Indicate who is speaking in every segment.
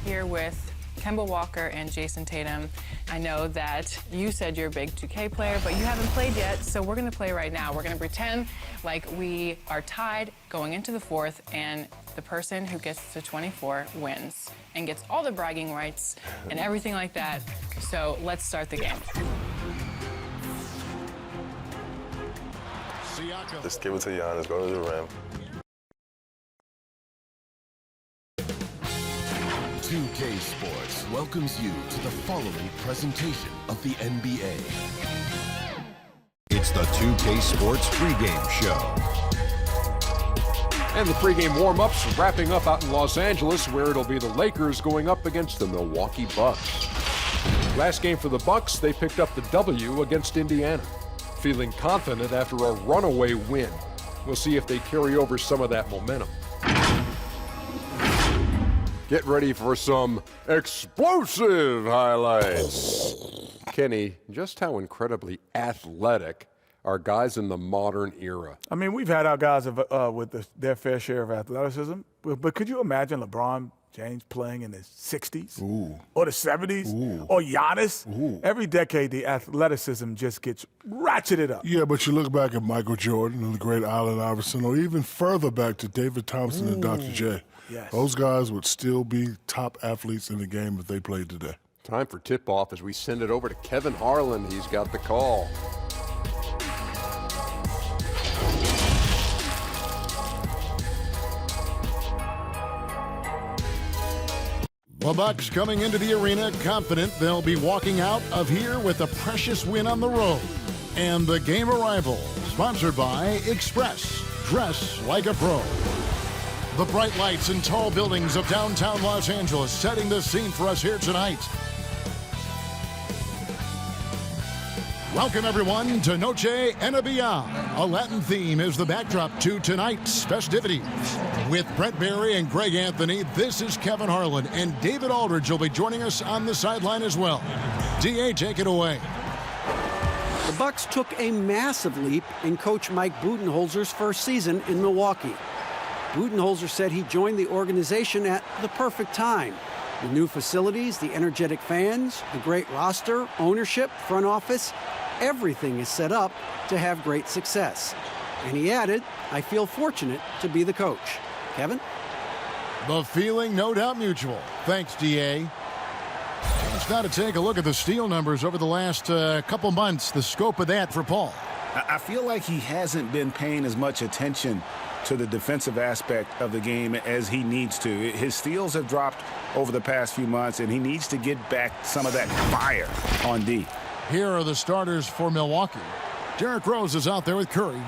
Speaker 1: here with Kemba Walker and Jason Tatum. I know that you said you're a big 2K player, but you haven't played yet, so we're going to play right now. We're going to pretend like we are tied going into the fourth, and the person who gets to 24 wins and gets all the bragging rights and everything like that. So let's start the game.
Speaker 2: Just give it to Giannis, go to the rim.
Speaker 3: 2K Sports welcomes you to the following presentation of the NBA. It's the 2K Sports pregame show.
Speaker 4: And the pregame warm-ups wrapping up out in Los Angeles, where it'll be the Lakers going up against the Milwaukee Bucks. Last game for the Bucks, they picked up the W against Indiana, feeling confident after a runaway win. We'll see if they carry over some of that momentum. Get ready for some explosive highlights. Kenny, just how incredibly athletic are guys in the modern era?
Speaker 5: I mean, we've had our guys with their fair share of athleticism, but could you imagine LeBron James playing in his 60s or the 70s or Giannis? Every decade, the athleticism just gets ratcheted up.
Speaker 6: Yeah, but you look back at Michael Jordan and the great Allen Iverson, or even further back to David Thompson and Dr. J.
Speaker 5: Yes.
Speaker 6: Those guys would still be top athletes in the game if they played today.
Speaker 4: Time for tip-off as we send it over to Kevin Harlan. He's got the call.
Speaker 7: The Bucks coming into the arena confident they'll be walking out of here with a precious win on the road. And the game arrival, sponsored by Express. Dress like a pro. The bright lights and tall buildings of downtown Los Angeles setting the scene for us here tonight. Welcome, everyone, to Noche IGNBA. A Latin theme is the backdrop to tonight's festivities. With Brent Barry and Greg Anthony, this is Kevin Harlan, and David Aldridge will be joining us on the sideline as well. DA, take it away.
Speaker 8: The Bucks took a massive leap in Coach Mike Budenholzer's first season in Milwaukee. Budenholzer said he joined the organization at the perfect time. The new facilities, the energetic fans, the great roster, ownership, front office, everything is set up to have great success. And he added, I feel fortunate to be the coach. Kevin?
Speaker 7: The feeling no doubt mutual. Thanks, DA. Let's now to take a look at the steal numbers over the last couple months. The scope of that for Paul.
Speaker 9: I feel like he hasn't been paying as much attention to the defensive aspect of the game as he needs to. His steals have dropped over the past few months, and he needs to get back some of that fire on D.
Speaker 7: Here are the starters for Milwaukee. Derrick Rose is out there with Curry,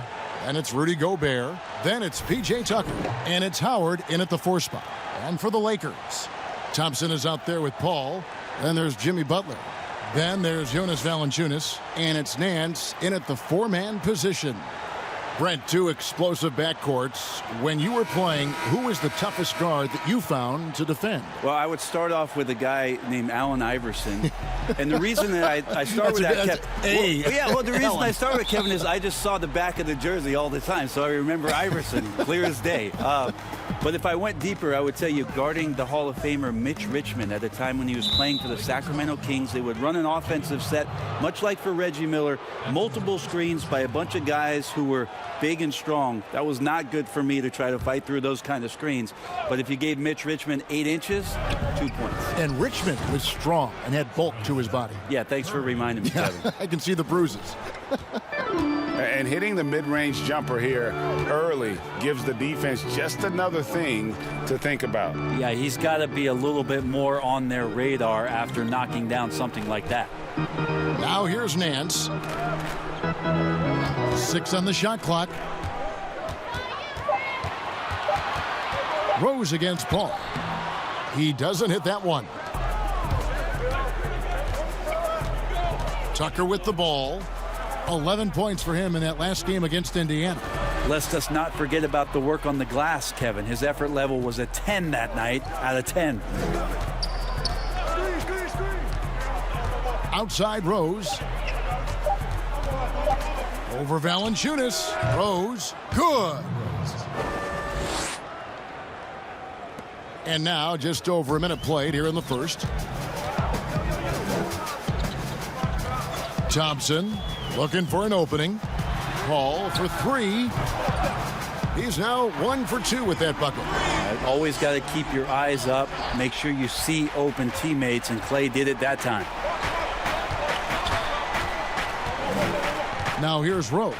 Speaker 7: and it's Rudy Gobert. Then it's P.J. Tucker, and it's Howard in at the 4 spot. And for the Lakers, Thompson is out there with Paul. Then there's Jimmy Butler. Then there's Jonas Valanciunas, and it's Nance in at the 4-man position. Brent, 2 explosive backcourts. When you were playing, who was the toughest guard that you found to defend?
Speaker 10: Well, I would start off with a guy named Allen Iverson. And the reason that I start with that, the reason I start with Kevin is I just saw the back of the jersey all the time, so I remember Iverson clear as day. But if I went deeper, I would tell you guarding the Hall of Famer Mitch Richmond at a time when he was playing for the Sacramento Kings. They would run an offensive set, much like for Reggie Miller, multiple screens by a bunch of guys who were big and strong. That was not good for me to try to fight through those kind of screens. But if you gave Mitch Richmond 8 inches, 2 points.
Speaker 7: And Richmond was strong and had bulk to his body.
Speaker 10: Yeah, thanks for reminding me, Kevin.
Speaker 7: I can see the bruises.
Speaker 9: And hitting the mid-range jumper here early gives the defense just another thing to think about.
Speaker 10: Yeah, he's got to be a little bit more on their radar after knocking down something like that.
Speaker 7: Now here's Nance. 6 on the shot clock. Rose against Paul. He doesn't hit that one. Tucker with the ball. 11 points for him in that last game against Indiana.
Speaker 10: Let's just not forget about the work on the glass, Kevin. His effort level was a 10 that night out of 10.
Speaker 7: Outside Rose. Over Valanciunas. Rose. Good. And now just over a minute played here in the first. Thompson looking for an opening. Paul for three. He's now 1 for 2 with that bucket.
Speaker 10: Always got to keep your eyes up. Make sure you see open teammates, and Clay did it that time.
Speaker 7: Now here's Rose.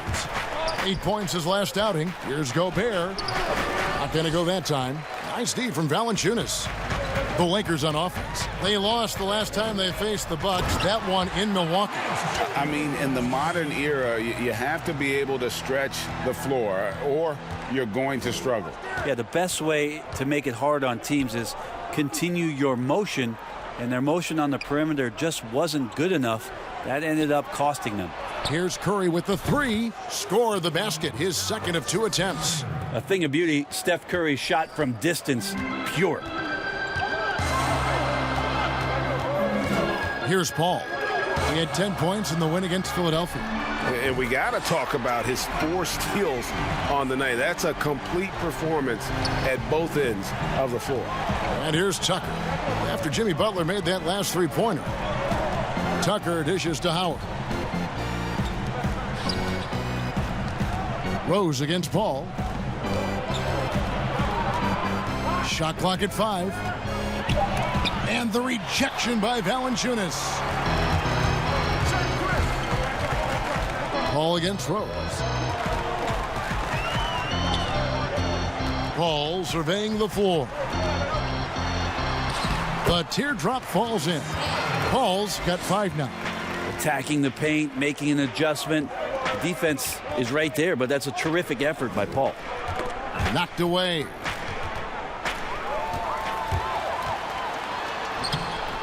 Speaker 7: 8 points his last outing. Here's Gobert. Not going to go that time. Nice D from Valanciunas. The Lakers on offense. They lost the last time they faced the Bucks. That one in Milwaukee.
Speaker 9: I mean, in the modern era, you have to be able to stretch the floor, or you're going to struggle.
Speaker 10: Yeah, the best way to make it hard on teams is continue your motion, and their motion on the perimeter just wasn't good enough. That ended up costing them.
Speaker 7: Here's Curry with the three. Score the basket, his second of 2 attempts.
Speaker 10: A thing of beauty, Steph Curry shot from distance, pure.
Speaker 7: Here's Paul. He had 10 points in the win against Philadelphia.
Speaker 11: And we got to talk about his 4 steals on the night. That's a complete performance at both ends of the floor.
Speaker 7: And here's Tucker. After Jimmy Butler made that last three-pointer, Tucker dishes to Howard. Rose against Paul. Shot clock at 5. And the rejection by Valanciunas. Paul against Rose. Paul surveying the floor. The teardrop falls in. Paul's got 5 now.
Speaker 10: Attacking the paint, making an adjustment. The defense is right there, but that's a terrific effort by Paul.
Speaker 7: Knocked away.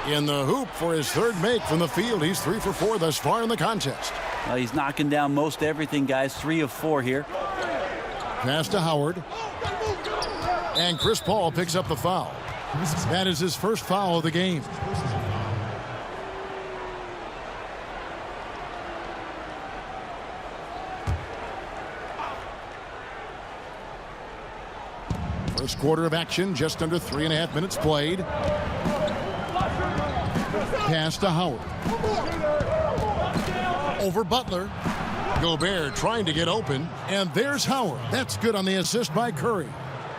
Speaker 7: In the hoop for his third make from the field. He's 3 for 4 thus far in the contest.
Speaker 10: Well, he's knocking down most everything, guys. 3 of 4 here.
Speaker 7: Pass to Howard. And Chris Paul picks up the foul. That is his first foul of the game. First quarter of action, just under 3.5 minutes played. Pass to Howard. Over Butler. Gobert trying to get open. And there's Howard. That's good on the assist by Curry.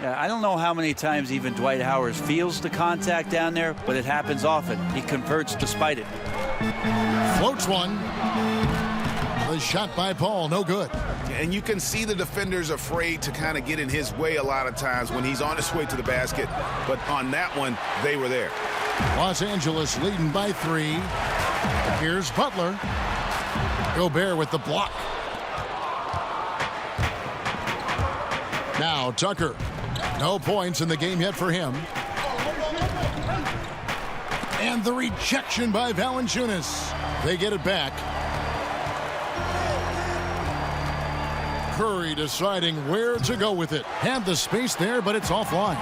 Speaker 10: Yeah, I don't know how many times even Dwight Howard feels the contact down there, but it happens often. He converts despite it.
Speaker 7: Floats one. The shot by Paul, no good.
Speaker 9: And you can see the defenders afraid to kind of get in his way a lot of times when he's on his way to the basket. But on that one, they were there.
Speaker 7: Los Angeles leading by 3. Here's Butler. Gobert with the block. Now Tucker. No points in the game yet for him. And the rejection by Valanciunas. They get it back. Curry deciding where to go with it. Had the space there, but it's offline.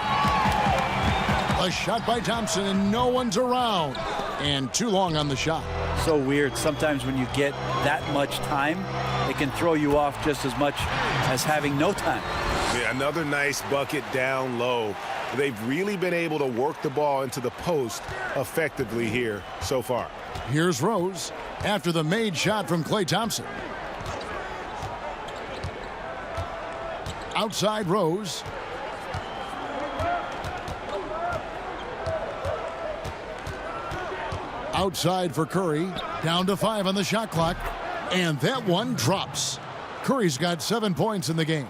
Speaker 7: A shot by Thompson, and no one's around. And too long on the shot.
Speaker 10: So weird. Sometimes when you get that much time, it can throw you off just as much as having no time.
Speaker 11: Yeah, another nice bucket down low. They've really been able to work the ball into the post effectively here so far.
Speaker 7: Here's Rose after the made shot from Klay Thompson. Outside Rose. Outside for Curry. Down to 5 on the shot clock. And that one drops. Curry's got 7 points in the game.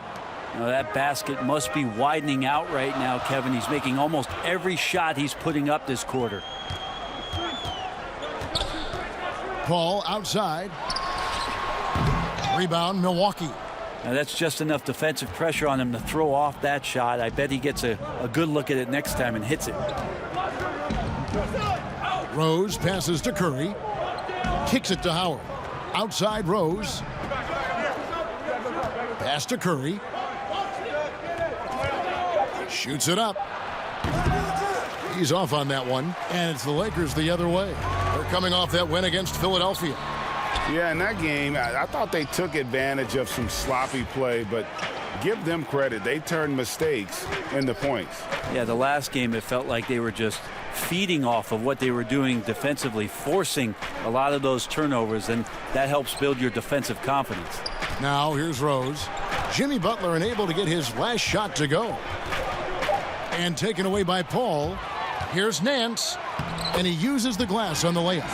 Speaker 10: Now that basket must be widening out right now, Kevin. He's making almost every shot he's putting up this quarter.
Speaker 7: Paul outside. Rebound, Milwaukee.
Speaker 10: Now that's just enough defensive pressure on him to throw off that shot. I bet he gets a good look at it next time and hits it.
Speaker 7: Rose passes to Curry. Kicks it to Howard. Outside Rose. Pass to Curry. Shoots it up. He's off on that one. And it's the Lakers the other way. They're coming off that win against Philadelphia.
Speaker 9: Yeah, in that game, I thought they took advantage of some sloppy play, but give them credit. They turned mistakes into points.
Speaker 10: Yeah, the last game, it felt like they were just feeding off of what they were doing defensively, forcing a lot of those turnovers, and that helps build your defensive confidence.
Speaker 7: Now here's Rose. Jimmy Butler unable to get his last shot to go. And taken away by Paul. Here's Nance. And he uses the glass on the layup.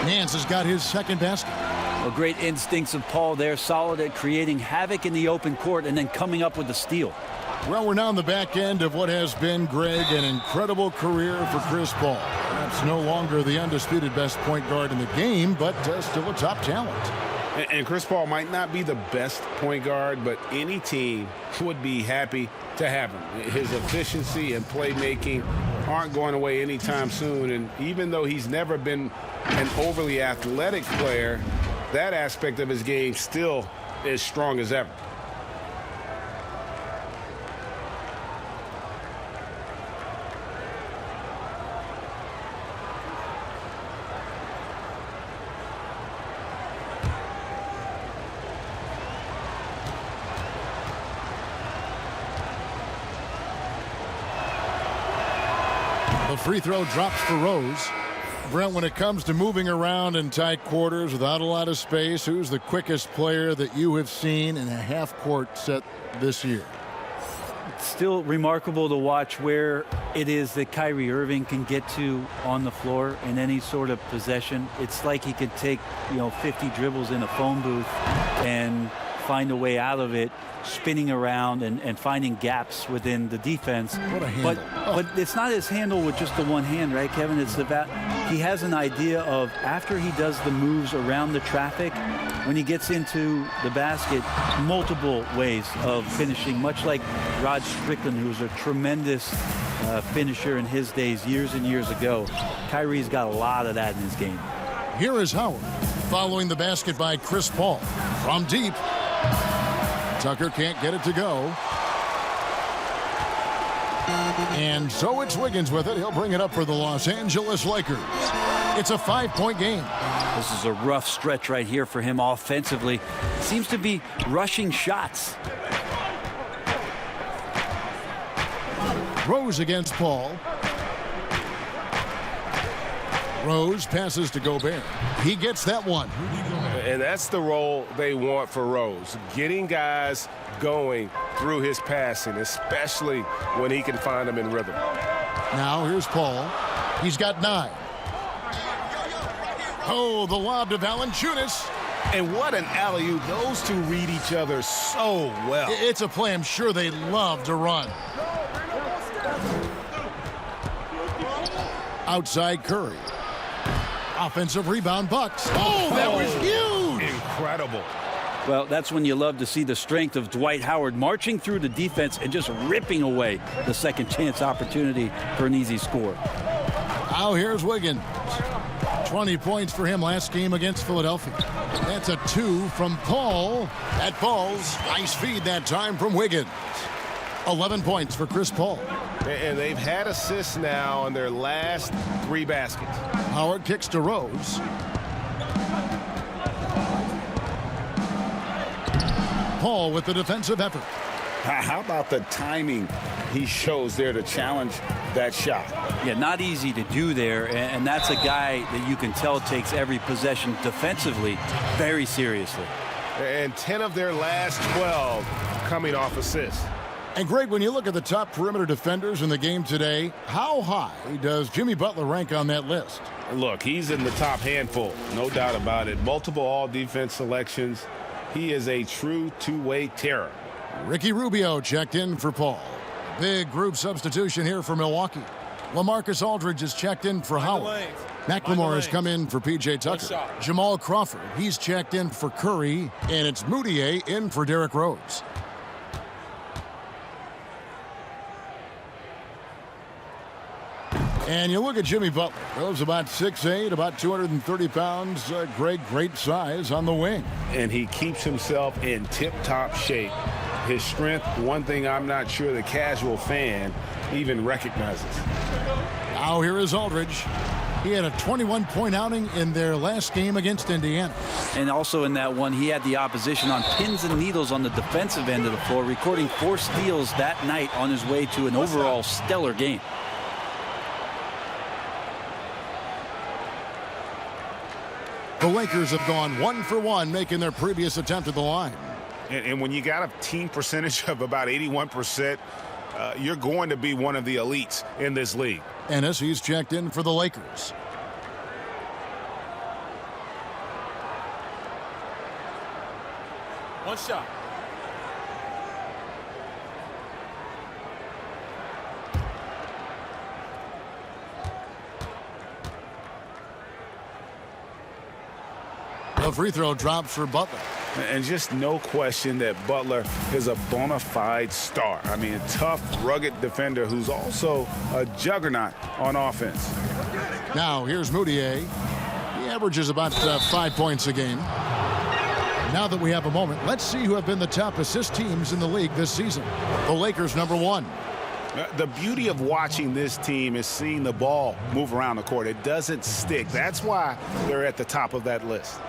Speaker 7: Nance has got his second basket.
Speaker 10: Well, great instincts of Paul there, solid at creating havoc in the open court and then coming up with the steal.
Speaker 7: Well, we're now on the back end of what has been, Greg, an incredible career for Chris Paul. Perhaps no longer the undisputed best point guard in the game, but still a top talent.
Speaker 9: And Chris Paul might not be the best point guard, but any team would be happy to have him. His efficiency and playmaking aren't going away anytime soon. And even though he's never been an overly athletic player, that aspect of his game still is strong as ever.
Speaker 7: The free throw drops for Rose. Brent, when it comes to moving around in tight quarters without a lot of space, who's the quickest player that you have seen in a half-court set this year?
Speaker 10: It's still remarkable to watch where it is that Kyrie Irving can get to on the floor in any sort of possession. It's like he could take, 50 dribbles in a phone booth and find a way out of it, spinning around and finding gaps within the defense.
Speaker 7: What a handle.
Speaker 10: But it's not his handle with just the one hand, right, Kevin? It's about he has an idea of after he does the moves around the traffic, when he gets into the basket, multiple ways of finishing, much like Rod Strickland, who's a tremendous finisher in his days years and years ago. Kyrie's got a lot of that in his game.
Speaker 7: Here is Howard following the basket by Chris Paul from deep. Tucker can't get it to go. And so it's Wiggins with it. He'll bring it up for the Los Angeles Lakers. It's a 5-point game.
Speaker 10: This is a rough stretch right here for him offensively. Seems to be rushing shots.
Speaker 7: Rose against Paul. Rose passes to Gobert. He gets that one.
Speaker 11: And that's the role they want for Rose, getting guys going through his passing, especially when he can find them in rhythm.
Speaker 7: Now here's Paul. He's got 9. Oh, the lob to Valanciunas.
Speaker 11: And what an alley-oop. Those two read each other so well.
Speaker 7: It's a play I'm sure they love to run. Outside Curry. Offensive rebound, Bucks. Oh, that was huge.
Speaker 11: Incredible.
Speaker 10: Well, that's when you love to see the strength of Dwight Howard marching through the defense and just ripping away the second chance opportunity for an easy score.
Speaker 7: Now here's Wiggins. 20 points for him last game against Philadelphia. That's a 2 from Paul. That falls. Nice feed that time from Wiggins. 11 points for Chris Paul.
Speaker 11: And they've had assists now on their last 3 baskets.
Speaker 7: Howard kicks to Rose. Paul with the defensive effort.
Speaker 9: How about the timing he shows there to challenge that shot?
Speaker 10: Yeah, not easy to do there, and that's a guy that you can tell takes every possession defensively very seriously.
Speaker 11: And 10 of their last 12 coming off assists.
Speaker 7: And Greg, when you look at the top perimeter defenders in the game today, how high does Jimmy Butler rank on that list?
Speaker 11: Look, he's in the top handful, no doubt about it. Multiple all-defense selections. He is a true two-way terror.
Speaker 7: Ricky Rubio checked in for Paul. Big group substitution here for Milwaukee. LaMarcus Aldridge is checked in for Howard. McLemore has come in for P.J. Tucker. Jamal Crawford, he's checked in for Curry. And it's Moutier in for Derrick Rose. And you look at Jimmy Butler. Goes about 6'8", about 230 pounds. Great size on the wing.
Speaker 11: And he keeps himself in tip-top shape. His strength, one thing I'm not sure the casual fan even recognizes.
Speaker 7: Now here is Aldridge. He had a 21-point outing in their last game against Indiana.
Speaker 10: And also in that one, he had the opposition on pins and needles on the defensive end of the floor, recording 4 steals that night on his way to an overall stellar game.
Speaker 7: The Lakers have gone 1 for 1, making their previous attempt at the line.
Speaker 9: And when you got a team percentage of about 81%, you're going to be one of the elites in this league.
Speaker 7: Ennis, he's checked in for the Lakers.
Speaker 5: One shot.
Speaker 7: The free throw drops for Butler.
Speaker 9: And just no question that Butler is a bona fide star. I mean, a tough, rugged defender who's also a juggernaut on offense.
Speaker 7: Now here's Moutier. He averages about 5 points a game. Now that we have a moment, let's see who have been the top assist teams in the league this season. The Lakers, number 1.
Speaker 9: The beauty of watching this team is seeing the ball move around the court. It doesn't stick. That's why they're at the top of that list.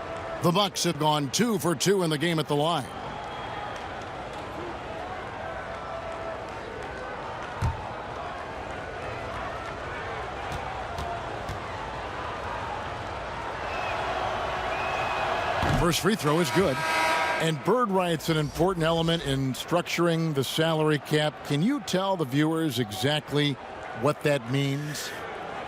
Speaker 7: The Bucks have gone 2 for 2 in the game at the line. First free throw is good. And bird right's an important element in structuring the salary cap. Can you tell the viewers exactly what that means?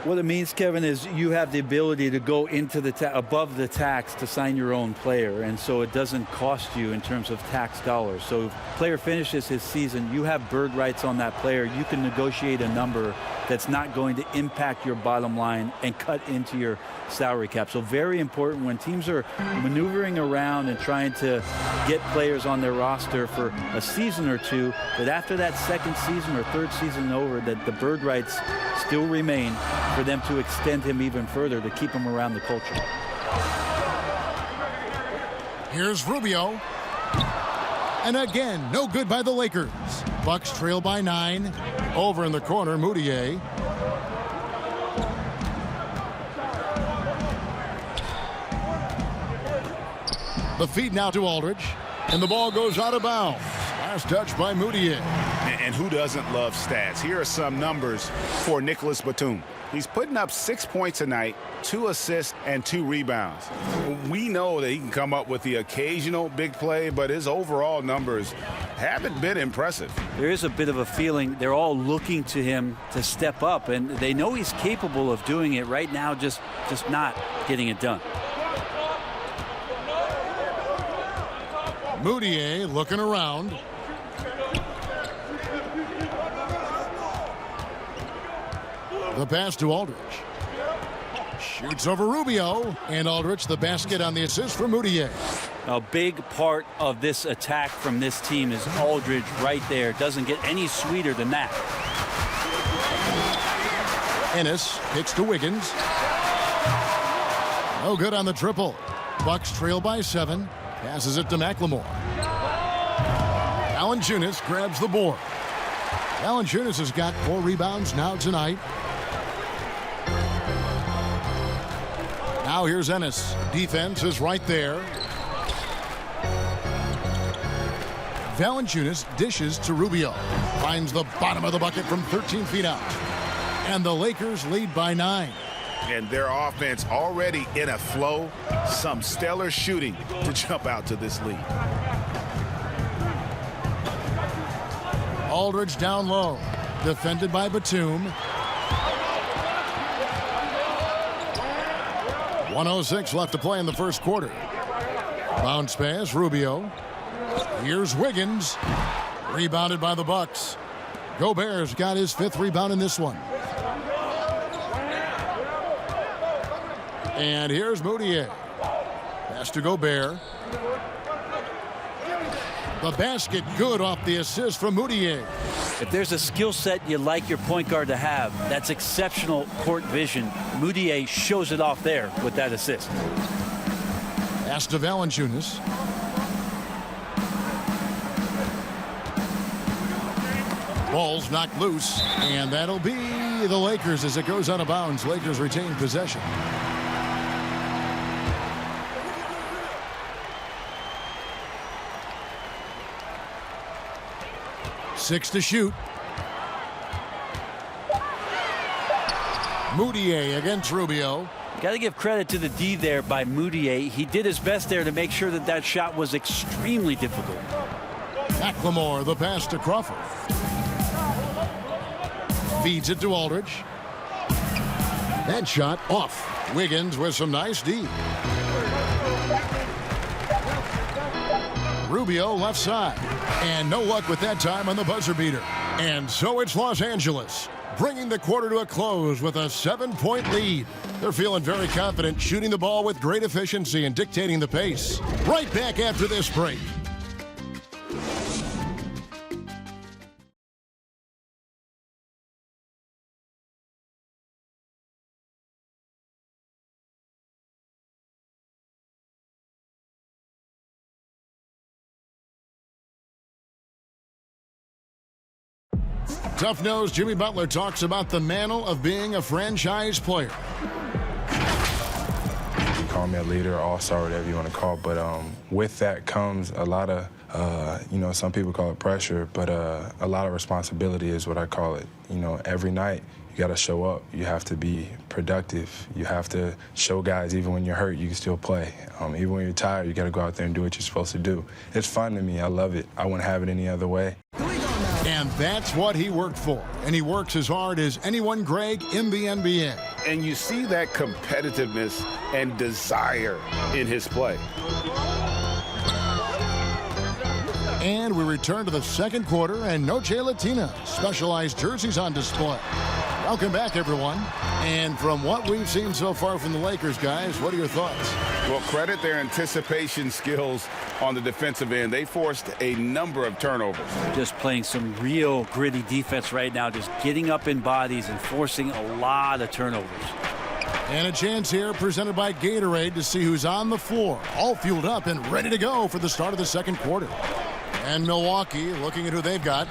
Speaker 10: What it means, Kevin, is you have the ability to go into the above the tax to sign your own player, and so it doesn't cost you in terms of tax dollars. So if player finishes his season, you have bird rights on that player. You can negotiate a number that's not going to impact your bottom line and cut into your salary cap. So very important when teams are maneuvering around and trying to get players on their roster for a season or two, that after that second season or third season over, that the bird rights still remain for them to extend him even further to keep him around the culture.
Speaker 7: Here's Rubio. And again, no good by the Lakers. Bucks trail by 9. Over in the corner, Moutier. The feed now to Aldridge. And the ball goes out of bounds. Last touch by Moutier.
Speaker 9: And who doesn't love stats? Here are some numbers for Nicholas Batum. He's putting up 6 points a night, 2 assists, and 2 rebounds. We know that he can come up with the occasional big play, but his overall numbers haven't been impressive.
Speaker 10: There is a bit of a feeling they're all looking to him to step up, and they know he's capable of doing it right now, just not getting it done.
Speaker 7: Moutier looking around. The pass to Aldridge. Shoots over Rubio. And Aldridge, the basket on the assist for Moutier.
Speaker 10: A big part of this attack from this team is Aldridge right there. Doesn't get any sweeter than that.
Speaker 7: Ennis hits to Wiggins. No good on the triple. Bucks trail by 7. Passes it to McLemore. Valanciunas grabs the board. Valanciunas has got 4 rebounds now tonight. Now here's Ennis. Defense is right there. Valanciunas dishes to Rubio. Finds the bottom of the bucket from 13 feet out. And the Lakers lead by 9.
Speaker 9: And their offense already in a flow. Some stellar shooting to jump out to this lead.
Speaker 7: Aldridge down low. Defended by Batum. 1:06 left to play in the first quarter. Bounce pass, Rubio. Here's Wiggins. Rebounded by the Bucks. Gobert's got his 5th rebound in this one. And here's Moutier. Pass to Gobert. The basket good off the assist from Moutier.
Speaker 10: If there's a skill set you like your point guard to have, that's exceptional court vision. Moutier shows it off there with that assist.
Speaker 7: Pass to Valanciunas. Ball's knocked loose, and that'll be the Lakers as it goes out of bounds. Lakers retain possession. Six to shoot. Moutier against Rubio.
Speaker 10: Got to give credit to the D there by Moutier. He did his best there to make sure that that shot was extremely difficult.
Speaker 7: McLemore, the pass to Crawford. Feeds it to Aldridge. That shot off. Wiggins with some nice D. Rubio left side. And no luck with that time on the buzzer beater. And so it's Los Angeles, bringing the quarter to a close with a 7-point lead. They're feeling very confident, shooting the ball with great efficiency and dictating the pace. Right back after this break. Tough-nosed Jimmy Butler talks about the mantle of being a franchise player.
Speaker 12: Call me a leader, all-star, whatever you want to call it. But with that comes a lot of, some people call it pressure, but a lot of responsibility is what I call it. Every night you got to show up. You have to be productive. You have to show guys even when you're hurt, you can still play. Even when you're tired, you got to go out there and do what you're supposed to do. It's fun to me. I love it. I wouldn't have it any other way.
Speaker 7: And that's what he worked for. And he works as hard as anyone, Greg, in the NBA.
Speaker 9: And you see that competitiveness and desire in his play.
Speaker 7: And we return to the second quarter, and Noche Latina. Specialized jerseys on display. Welcome back, everyone. And from what we've seen so far from the Lakers, guys, what are your thoughts?
Speaker 9: Well, credit their anticipation skills on the defensive end. They forced a number of turnovers.
Speaker 10: Just playing some real gritty defense right now, just getting up in bodies and forcing a lot of turnovers.
Speaker 7: And a chance here presented by Gatorade to see who's on the floor, all fueled up and ready to go for the start of the second quarter. And Milwaukee, looking at who they've got.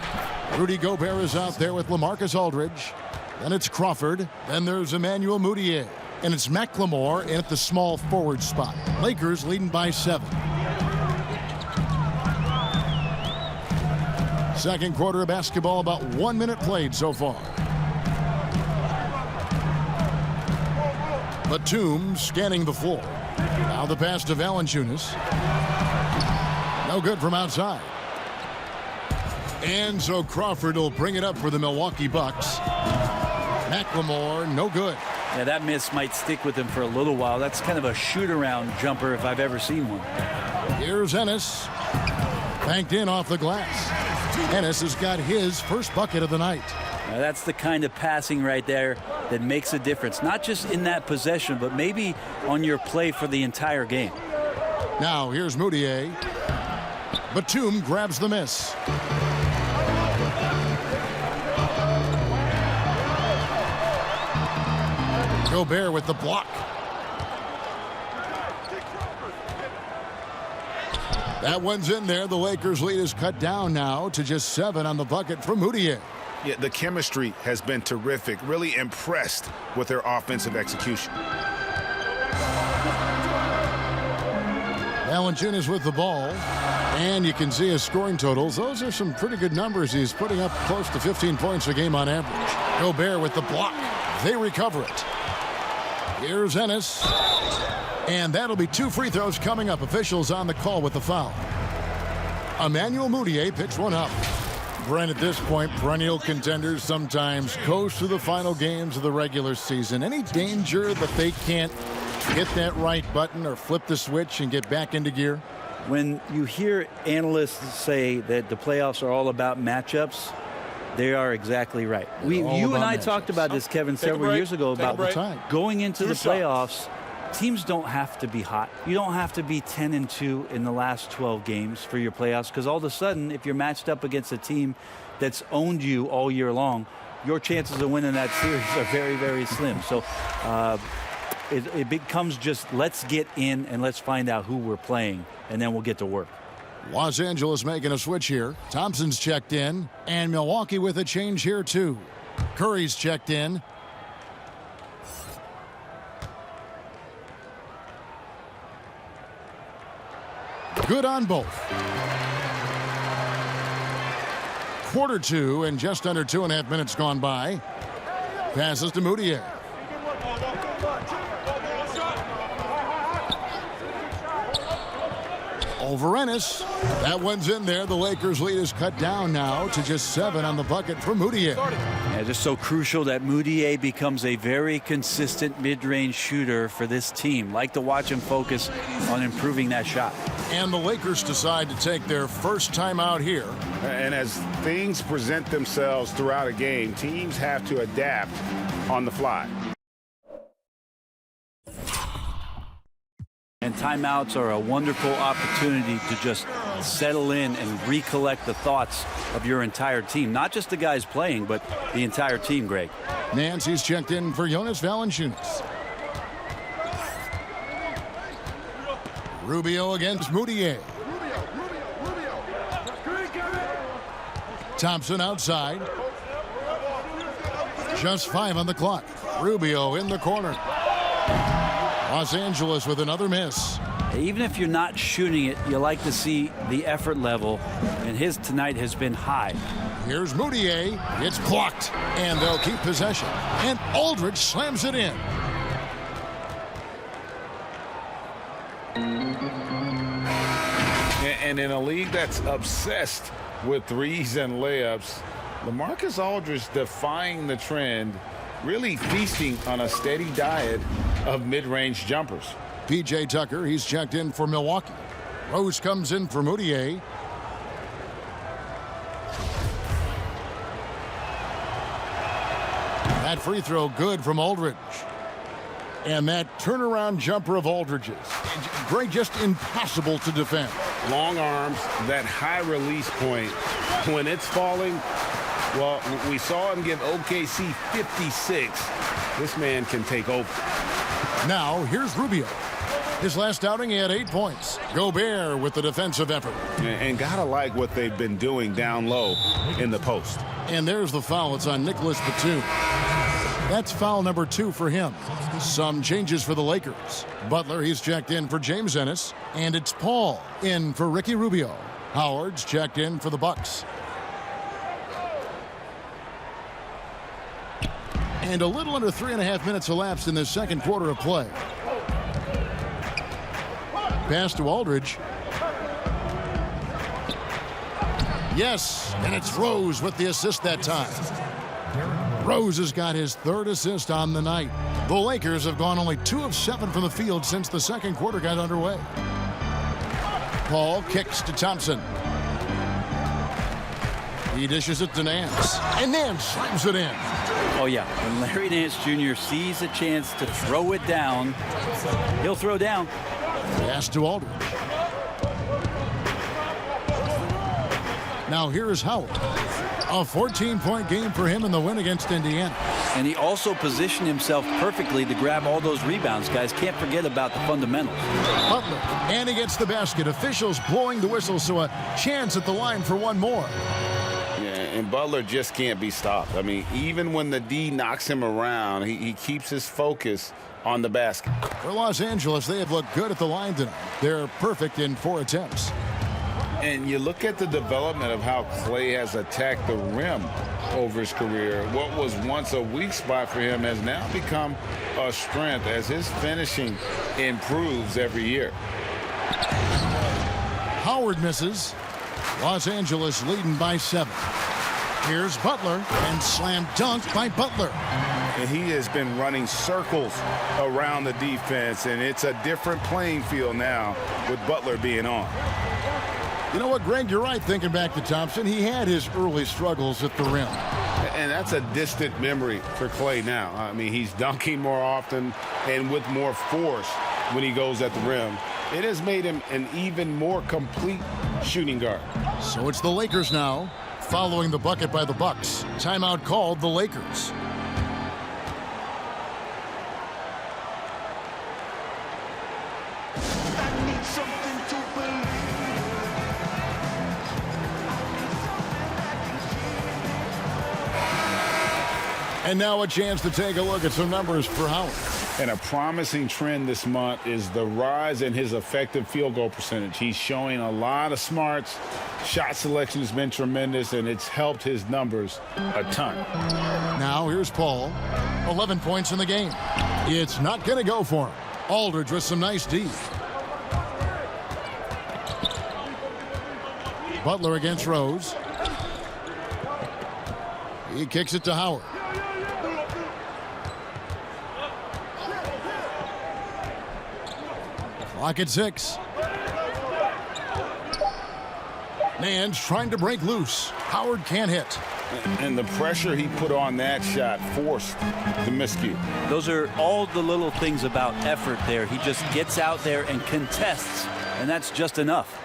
Speaker 7: Rudy Gobert is out there with LaMarcus Aldridge. Then it's Crawford. Then there's Emmanuel Moutier. And it's McLemore in at the small forward spot. Lakers leading by 7. Second quarter of basketball, about 1 minute played so far. Batum scanning the floor. Now the pass to Valanciunas. No good from outside. And so Crawford will bring it up for the Milwaukee Bucks. McLemore, no good.
Speaker 10: Yeah, that miss might stick with him for a little while. That's kind of a shoot-around jumper if I've ever seen one.
Speaker 7: Here's Ennis. Banked in off the glass. Ennis has got his first bucket of the night.
Speaker 10: Now that's the kind of passing right there that makes a difference. Not just in that possession, but maybe on your play for the entire game.
Speaker 7: Now here's Moutier. Batum grabs the miss. Gobert with the block. That one's in there. The Lakers lead is cut down now to just 7 on the bucket from Moutier.
Speaker 9: Yeah, the chemistry has been terrific. Really impressed with their offensive execution.
Speaker 7: Valanciunas with the ball. And you can see his scoring totals. Those are some pretty good numbers. He's putting up close to 15 points a game on average. Gobert with the block. They recover it. Here's Ennis. And that'll be 2 free throws coming up. Officials on the call with the foul. Emmanuel Moutier picks one up. Brent, at this point, perennial contenders sometimes coast through the final games of the regular season. Any danger that they can't hit that right button or flip the switch and get back into gear?
Speaker 10: When you hear analysts say that the playoffs are all about matchups, they are exactly right. You and I talked about this, Kevin, several years ago about going into the playoffs. Teams don't have to be hot. You don't have to be 10-2 in the last 12 games for your playoffs, because all of a sudden, if you're matched up against a team that's owned you all year long, your chances of winning that series are very, very slim. So it becomes just let's get in and let's find out who we're playing, and then we'll get to work.
Speaker 7: Los Angeles making a switch here. Thompson's checked in, and Milwaukee with a change here too. Curry's checked in. Good on both. Quarter two, and just under 2.5 minutes gone by. Passes to Moutier. Over Ennis. That one's in there. The Lakers' lead is cut down now to just 7 on the bucket for Moutier.
Speaker 10: Yeah, just so crucial that Moutier becomes a very consistent mid-range shooter for this team. Like to watch him focus on improving that shot.
Speaker 7: And the Lakers decide to take their first time out here.
Speaker 9: And as things present themselves throughout a game, teams have to adapt on the fly.
Speaker 10: And timeouts are a wonderful opportunity to just settle in and recollect the thoughts of your entire team. Not just the guys playing, but the entire team, Greg.
Speaker 7: Nancy's checked in for Jonas Valanciunas. Rubio against Moutier. Thompson outside. Just 5 on the clock. Rubio in the corner. Los Angeles with another miss.
Speaker 10: Even if you're not shooting it, you like to see the effort level, and his tonight has been high.
Speaker 7: Here's Moutier. It's blocked, and they'll keep possession. And Aldridge slams it in.
Speaker 9: And in a league that's obsessed with threes and layups, LaMarcus Aldridge defying the trend, really feasting on a steady diet of mid-range jumpers.
Speaker 7: P.J. Tucker, he's checked in for Milwaukee. Rose comes in for Moutier. That free throw good from Aldridge. And that turnaround jumper of Aldridge's. Greg, just impossible to defend.
Speaker 9: Long arms, that high release point. When it's falling, well, we saw him give OKC 56. This man can take over.
Speaker 7: Now, here's Rubio. His last outing, he had 8 points. Gobert with the defensive effort.
Speaker 9: And gotta like what they've been doing down low in the post.
Speaker 7: And there's the foul. It's on Nicholas Batum. That's foul number 2 for him. Some changes for the Lakers. Butler, he's checked in for James Ennis. And it's Paul in for Ricky Rubio. Howard's checked in for the Bucks. And a little under 3.5 minutes elapsed in the second quarter of play. Pass to Aldridge. Yes, and it's Rose with the assist that time. Rose has got his 3rd assist on the night. The Lakers have gone only 2 of 7 from the field since the second quarter got underway. Paul kicks to Thompson. He dishes it to Nance, and Nance slams it in.
Speaker 10: Oh, yeah. When Larry Nance Jr. sees a chance to throw it down, he'll throw down.
Speaker 7: Pass to Aldridge. Now here's Howard. A 14-point game for him in the win against Indiana.
Speaker 10: And he also positioned himself perfectly to grab all those rebounds, guys. Can't forget about the fundamentals.
Speaker 7: Butler, and he gets the basket. Officials blowing the whistle, so a chance at the line for one more.
Speaker 9: And Butler just can't be stopped. I mean, even when the D knocks him around, he keeps his focus on the basket.
Speaker 7: For Los Angeles, they have looked good at the line tonight. They're perfect in 4 attempts.
Speaker 9: And you look at the development of how Klay has attacked the rim over his career. What was once a weak spot for him has now become a strength as his finishing improves every year.
Speaker 7: Howard misses. Los Angeles leading by 7. Here's Butler, and slam dunk by Butler.
Speaker 9: And he has been running circles around the defense, and it's a different playing field now with Butler being on.
Speaker 7: You know what, Greg, you're right thinking back to Thompson. He had his early struggles at the rim.
Speaker 9: And that's a distant memory for Klay now. I mean, he's dunking more often and with more force when he goes at the rim. It has made him an even more complete shooting guard.
Speaker 7: So it's the Lakers now, following the bucket by the Bucks. Timeout called the Lakers. And now a chance to take a look at some numbers for Howard.
Speaker 9: And a promising trend this month is the rise in his effective field goal percentage. He's showing a lot of smarts. Shot selection has been tremendous, and it's helped his numbers a ton.
Speaker 7: Now here's Paul. 11 points in the game. It's not going to go for him. Aldridge with some nice D. Butler against Rose. He kicks it to Howard. Clock at 6. Nance trying to break loose. Howard can't hit.
Speaker 9: And the pressure he put on that shot forced the miscue.
Speaker 10: Those are all the little things about effort there. He just gets out there and contests, and that's just enough.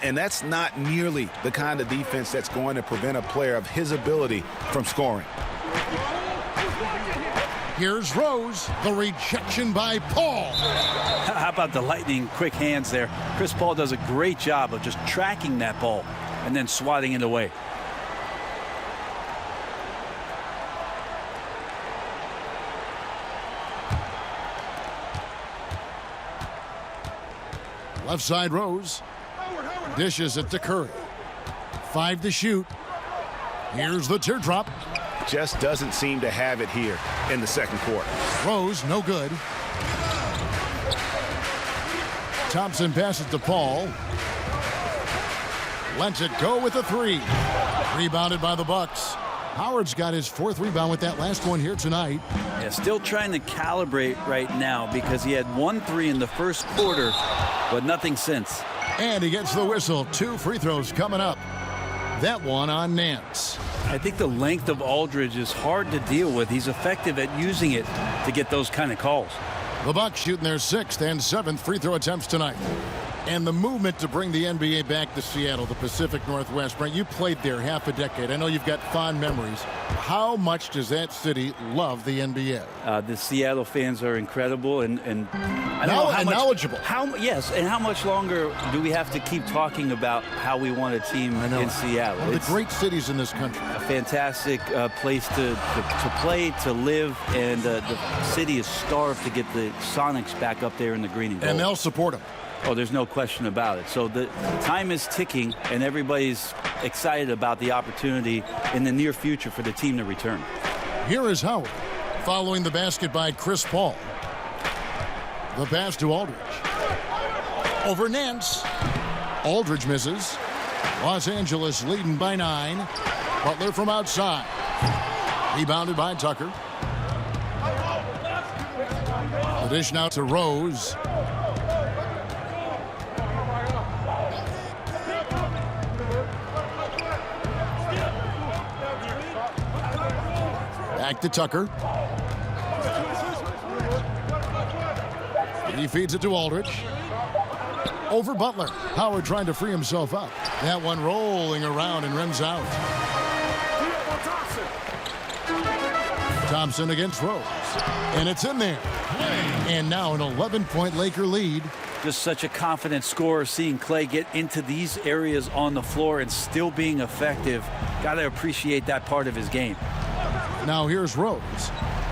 Speaker 9: And that's not nearly the kind of defense that's going to prevent a player of his ability from scoring.
Speaker 7: Here's Rose. The rejection by Paul.
Speaker 10: How about the lightning quick hands there? Chris Paul does a great job of just tracking that ball and then swatting it away.
Speaker 7: Left side Rose. Dishes it to Curry. 5 to shoot. Here's the teardrop.
Speaker 9: Just doesn't seem to have it here in the second quarter.
Speaker 7: Rose, no good. Thompson passes to Paul. Lets it go with a 3. Rebounded by the Bucks. Howard's got his 4th rebound with that last one here tonight.
Speaker 10: Yeah, still trying to calibrate right now because he had 1 3 in the first quarter, but nothing since.
Speaker 7: And he gets the whistle. 2 free throws coming up. That one on Nance.
Speaker 10: I think the length of Aldridge is hard to deal with. He's effective at using it to get those kind of calls.
Speaker 7: The Bucks shooting their 6th and 7th free throw attempts tonight. And the movement to bring the NBA back to Seattle, the Pacific Northwest. Brent, you played there half a decade. I know you've got fond memories. How much does that city love the NBA?
Speaker 10: The Seattle fans are incredible and I don't know how much,
Speaker 7: knowledgeable.
Speaker 10: Yes, and how much longer do we have to keep talking about how we want a team in Seattle?
Speaker 7: One of the great cities in this country.
Speaker 10: A fantastic place to play, to live, and the city is starved to get the Sonics back up there in the green and gold.
Speaker 7: And they'll support them.
Speaker 10: Oh, there's no question about it. So the time is ticking, and everybody's excited about the opportunity in the near future for the team to return.
Speaker 7: Here is Howard, following the basket by Chris Paul. The pass to Aldridge. Over Nance. Aldridge misses. Los Angeles leading by 9. Butler from outside. Rebounded by Tucker. The dish now to Rose. Back to Tucker. He feeds it to Aldridge. Over Butler. Howard trying to free himself up. That one rolling around and rims out. Thompson against Rose. And it's in there. And now an 11-point Laker lead.
Speaker 10: Just such a confident scorer, seeing Clay get into these areas on the floor and still being effective. Got to appreciate that part of his game.
Speaker 7: Now here's Rose.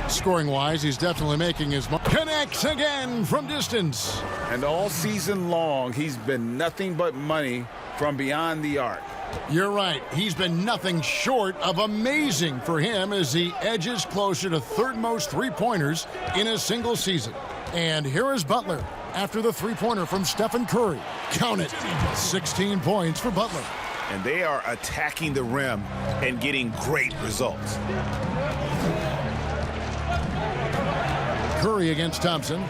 Speaker 7: Scoring-wise, he's definitely making his mark. Connects again from distance.
Speaker 9: And all season long, he's been nothing but money from beyond the arc.
Speaker 7: You're right. He's been nothing short of amazing for him as he edges closer to 3rd most three-pointers in a single season. And here is Butler after the three-pointer from Stephen Curry. Count it. 16 points for Butler.
Speaker 9: And they are attacking the rim and getting great results.
Speaker 7: Curry against Thompson.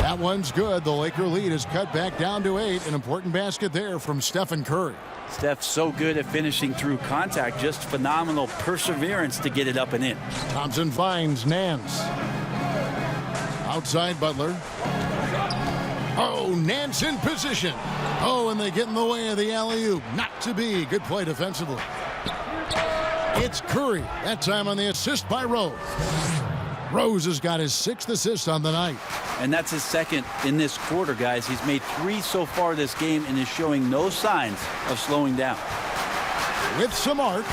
Speaker 7: That one's good. The Laker lead is cut back down to 8. An important basket there from Stephen Curry.
Speaker 10: Steph's so good at finishing through contact. Just phenomenal perseverance to get it up and in.
Speaker 7: Thompson finds Nance. Outside Butler. Oh, Nance in position. Oh, and they get in the way of the alley-oop. Not to be. Good play defensively. It's Curry. That time on the assist by Rose. Rose has got his 6th assist on the night.
Speaker 10: And that's his 2nd in this quarter, guys. He's made 3 so far this game and is showing no signs of slowing down.
Speaker 7: With some arc.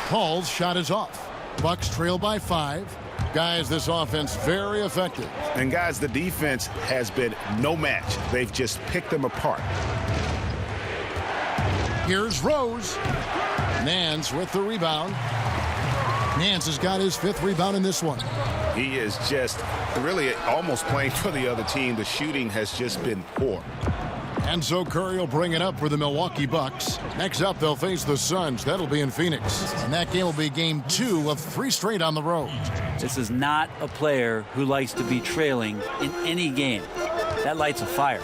Speaker 7: Paul's shot is off. Bucks trail by 5. Guys, this offense very effective.
Speaker 9: And guys, the defense has been no match. They've just picked them apart.
Speaker 7: Here's Rose. Nance with the rebound. Nance has got his 5th rebound in this one.
Speaker 9: He is just really almost playing for the other team. The shooting has just been poor.
Speaker 7: And so Curry will bring it up for the Milwaukee Bucks. Next up, they'll face the Suns. That'll be in Phoenix. And that game will be game 2 of 3 straight on the road.
Speaker 10: This is not a player who likes to be trailing in any game. That lights a fire.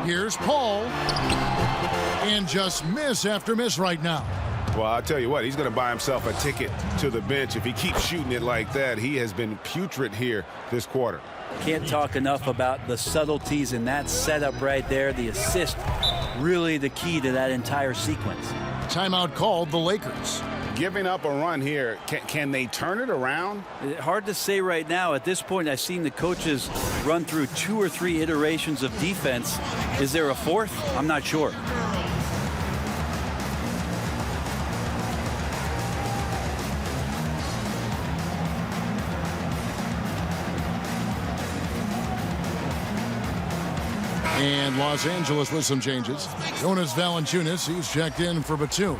Speaker 7: Here's Paul. And just miss after miss right now.
Speaker 9: Well, I'll tell you what, he's going to buy himself a ticket to the bench. If he keeps shooting it like that, he has been putrid here this quarter.
Speaker 10: Can't talk enough about the subtleties in that setup right there. The assist, really the key to that entire sequence.
Speaker 7: Timeout called the Lakers.
Speaker 9: Giving up a run here, can they turn it around?
Speaker 10: Hard to say right now. At this point, I've seen the coaches run through 2 or 3 iterations of defense. Is there a 4th? I'm not sure.
Speaker 7: And Los Angeles with some changes. Jonas Valanciunas, he's checked in for Batum.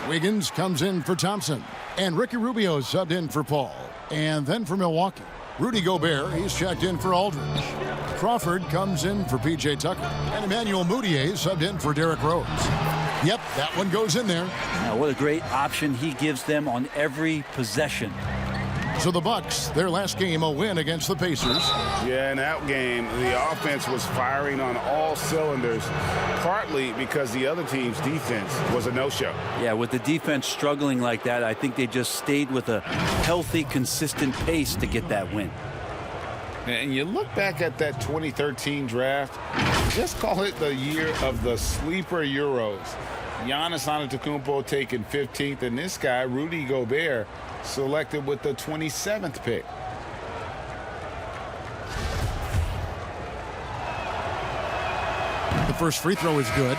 Speaker 7: Wiggins comes in for Thompson. And Ricky Rubio subbed in for Paul. And then for Milwaukee, Rudy Gobert, he's checked in for Aldridge. Crawford comes in for P.J. Tucker. And Emmanuel Mudiay subbed in for Derrick Rose. Yep, that one goes in there.
Speaker 10: Now, what a great option he gives them on every possession.
Speaker 7: So the Bucks, their last game, a win against the Pacers.
Speaker 9: Yeah, in that game, the offense was firing on all cylinders, partly because the other team's defense was a no-show.
Speaker 10: Yeah, with the defense struggling like that, I think they just stayed with a healthy, consistent pace to get that win.
Speaker 9: And you look back at that 2013 draft, just call it the year of the sleeper Euros. Giannis Antetokounmpo taken 15th, and this guy, Rudy Gobert, selected with the 27th pick.
Speaker 7: The first free throw is good.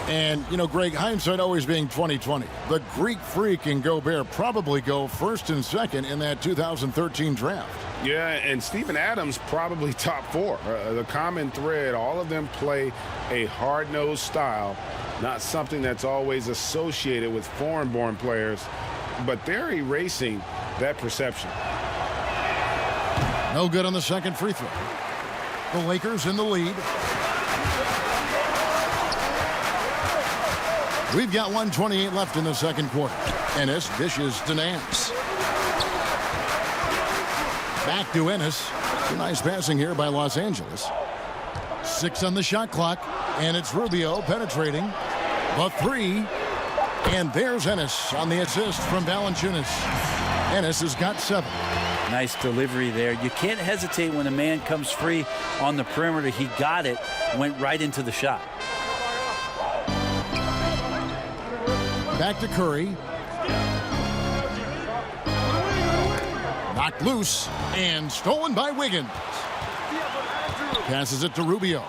Speaker 7: And, you know, Greg, hindsight always being 20/20. The Greek Freak and Gobert probably go 1st and 2nd in that 2013 draft.
Speaker 9: Yeah, and Steven Adams probably top 4. The common thread, all of them play a hard-nosed style, not something that's always associated with foreign-born players, but they're erasing that perception.
Speaker 7: No good on the second free throw. The Lakers in the lead. We've got 1:28 left in the second quarter. Ennis dishes to Nance. Back to Ennis. Nice passing here by Los Angeles. 6 on the shot clock, and it's Rubio penetrating. The 3, and there's Ennis on the assist from Valanciunas. Ennis has got 7.
Speaker 10: Nice delivery there. You can't hesitate when a man comes free on the perimeter. He got it, went right into the shot.
Speaker 7: Back to Curry. Knocked loose and stolen by Wiggins. Passes it to Rubio.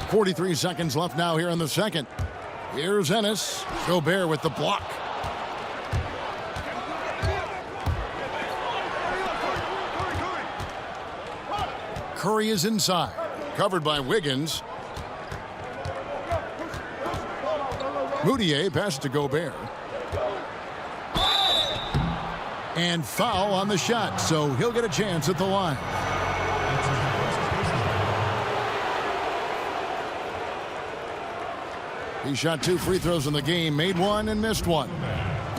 Speaker 7: 43 seconds left now here in the second. Here's Ennis. Gobert with the block. Curry is inside. Covered by Wiggins. Mudiay passes to Gobert. And foul on the shot, so he'll get a chance at the line. He shot 2 free throws in the game, made 1 and missed 1.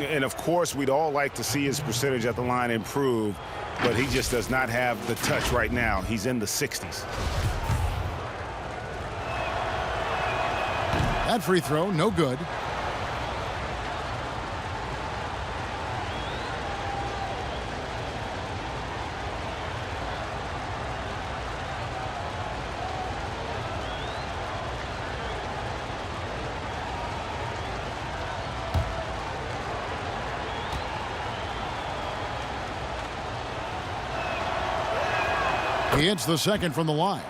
Speaker 9: And of course, we'd all like to see his percentage at the line improve, but he just does not have the touch right now. He's in the 60s.
Speaker 7: That free throw, no good. He hits the second from the line.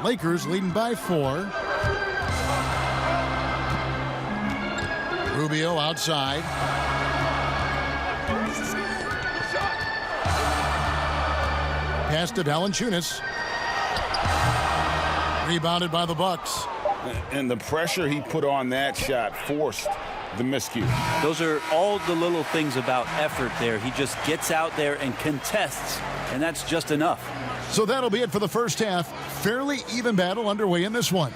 Speaker 7: Lakers leading by 4. Rubio outside. Pass to Valanciunas. Rebounded by the Bucks.
Speaker 9: And the pressure he put on that shot forced the miscue.
Speaker 10: Those are all the little things about effort there. He just gets out there and contests, and that's just enough.
Speaker 7: So that'll be it for the first half. Fairly even battle underway in this one.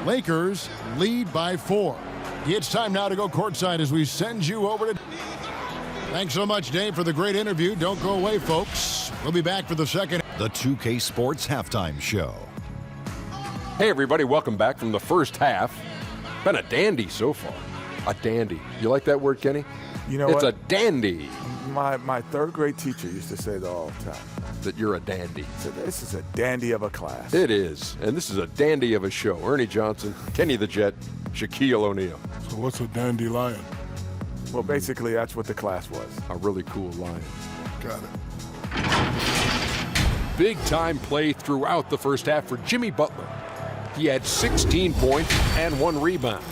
Speaker 7: Lakers lead by 4. It's time now to go courtside as we send you over to... Thanks so much, Dave, for the great interview. Don't go away, folks. We'll be back for the second.
Speaker 13: The 2K Sports Halftime Show.
Speaker 4: Hey, everybody, welcome back from the first half. Been a dandy so far. A dandy. You like that word, Kenny?
Speaker 5: You know
Speaker 4: it's
Speaker 5: what?
Speaker 4: a dandy.
Speaker 5: My third grade teacher used to say that all the time.
Speaker 4: That you're a dandy.
Speaker 5: So this is a dandy of a class.
Speaker 4: It is. And this is a dandy of a show. Ernie Johnson, Kenny the Jet, Shaquille O'Neal.
Speaker 6: So what's a dandelion?
Speaker 5: Well, basically, that's what the class was.
Speaker 4: A really cool lion.
Speaker 6: Got it.
Speaker 4: Big time play throughout the first half for Jimmy Butler. He had 16 points and 1 rebound.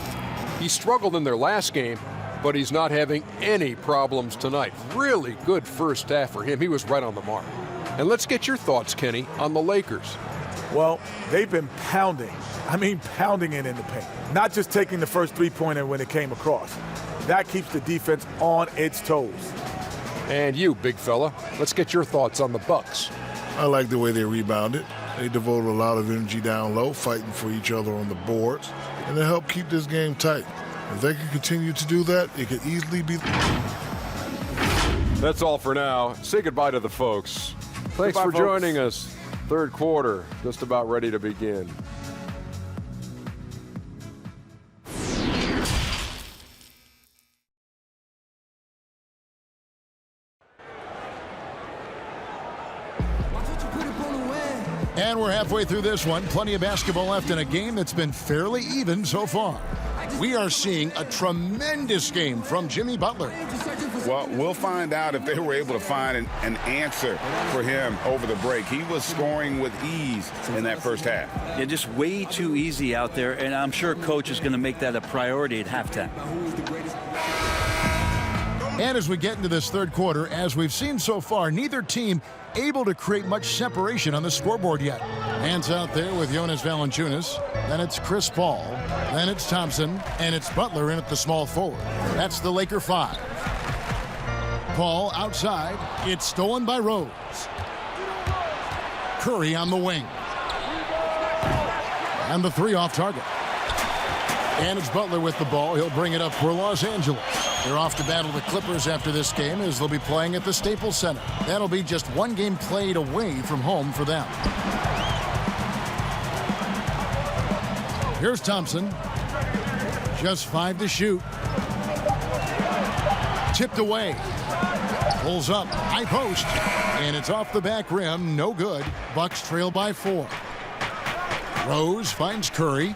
Speaker 4: He struggled in their last game, but he's not having any problems tonight. Really good first half for him. He was right on the mark. And let's get your thoughts, Kenny, on the Lakers.
Speaker 5: Well, they've been pounding it in the paint. Not just taking the first three-pointer when it came across. That keeps the defense on its toes.
Speaker 4: And you, big fella, let's get your thoughts on the Bucks.
Speaker 6: I like the way they rebounded. They devoted a lot of energy down low, fighting for each other on the boards, and they helped keep this game tight. If they can continue to do that, it could easily be...
Speaker 4: That's all for now. Say goodbye to the folks. Thanks
Speaker 5: Goodbye,
Speaker 4: for
Speaker 5: folks.
Speaker 4: joining us. Third quarter, just about ready to begin.
Speaker 7: And we're halfway through this one. Plenty of basketball left in a game that's been fairly even so far. We are seeing a tremendous game from Jimmy Butler.
Speaker 9: Well, we'll find out if they were able to find an answer for him over the break. He was scoring with ease in that first half.
Speaker 10: Yeah, just way too easy out there, and I'm sure Coach is going to make that a priority at halftime.
Speaker 7: And as we get into this third quarter, as we've seen so far, neither team able to create much separation on the scoreboard yet. Hands out there with Jonas Valanciunas. Then it's Chris Paul. Then it's Thompson. And it's Butler in at the small forward. That's the Laker 5. Paul outside. It's stolen by Rose. Curry on the wing. And the 3 off target. And it's Butler with the ball. He'll bring it up for Los Angeles. They're off to battle the Clippers after this game as they'll be playing at the Staples Center. That'll be just one game played away from home for them. Here's Thompson. Just 5 to shoot. Tipped away. Pulls up. High post. And it's off the back rim. No good. Bucks trail by 4. Rose finds Curry.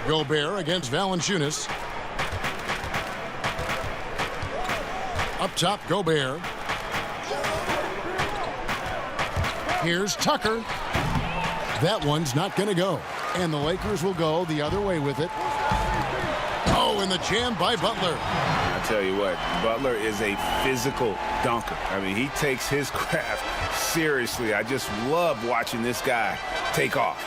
Speaker 7: Gobert against Valanciunas. Up top, Gobert. Here's Tucker. That one's not going to go. And the Lakers will go the other way with it. Oh, and the jam by Butler.
Speaker 9: I tell you what, Butler is a physical dunker. I mean, he takes his craft seriously. I just love watching this guy take off.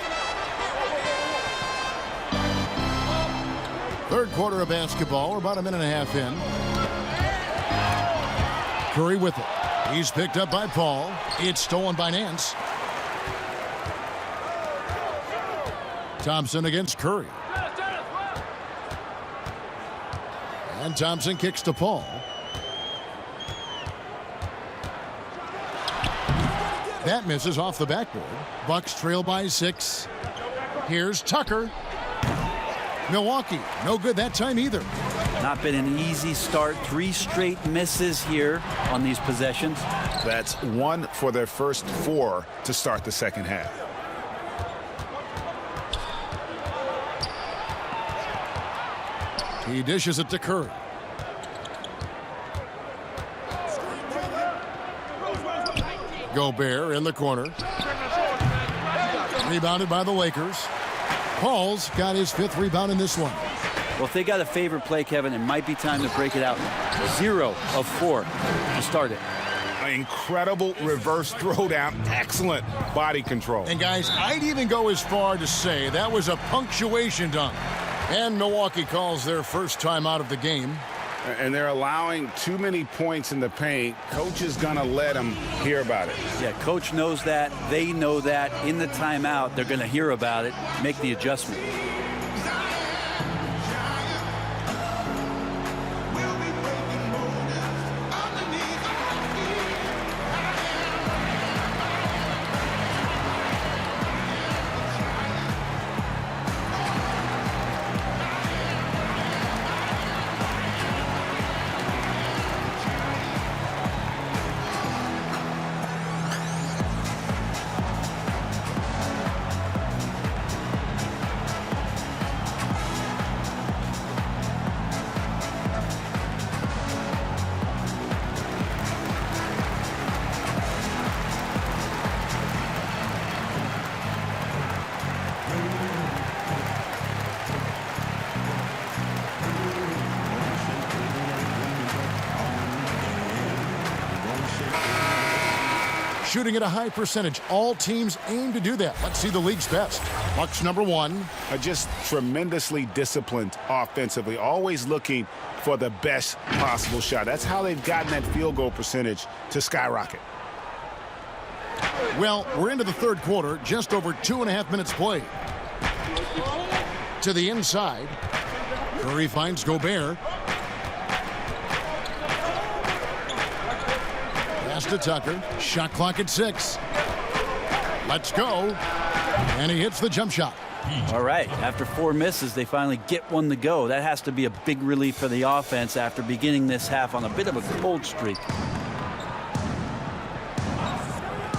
Speaker 7: Third quarter of basketball. We're about a minute and a half in. Curry with it. He's picked up by Paul. It's stolen by Nance. Thompson against Curry. And Thompson kicks to Paul. That misses off the backboard. Bucks trail by 6. Here's Tucker. Milwaukee, no good that time either.
Speaker 10: Not been an easy start. 3 straight misses here on these possessions.
Speaker 9: That's 1 for their first 4 to start the second half.
Speaker 7: He dishes it to Curry. Gobert in the corner. Rebounded by the Lakers. Paul's got his 5th rebound in this one.
Speaker 10: Well, if they got a favorite play, Kevin, it might be time to break it out. 0 of 4 to start it.
Speaker 9: Incredible reverse throwdown. Excellent body control.
Speaker 7: And guys, I'd even go as far to say that was a punctuation dunk. And Milwaukee calls their first time out of the game.
Speaker 9: And they're allowing too many points in the paint. Coach is going to let them hear about it.
Speaker 10: Yeah, coach knows that. They know that. In the timeout, they're going to hear about it, make the adjustment.
Speaker 7: Shooting at a high percentage. All teams aim to do that. Let's see the league's best. Bucks number 1.
Speaker 9: Just tremendously disciplined offensively, always looking for the best possible shot. That's how they've gotten that field goal percentage to skyrocket.
Speaker 7: Well, we're into the 3rd quarter, just over 2.5 minutes played. To the inside. Curry finds Gobert. Pass to Tucker. Shot clock at 6. Let's go. And he hits the jump shot.
Speaker 10: All right. After 4 misses, they finally get one to go. That has to be a big relief for the offense after beginning this half on a bit of a cold streak.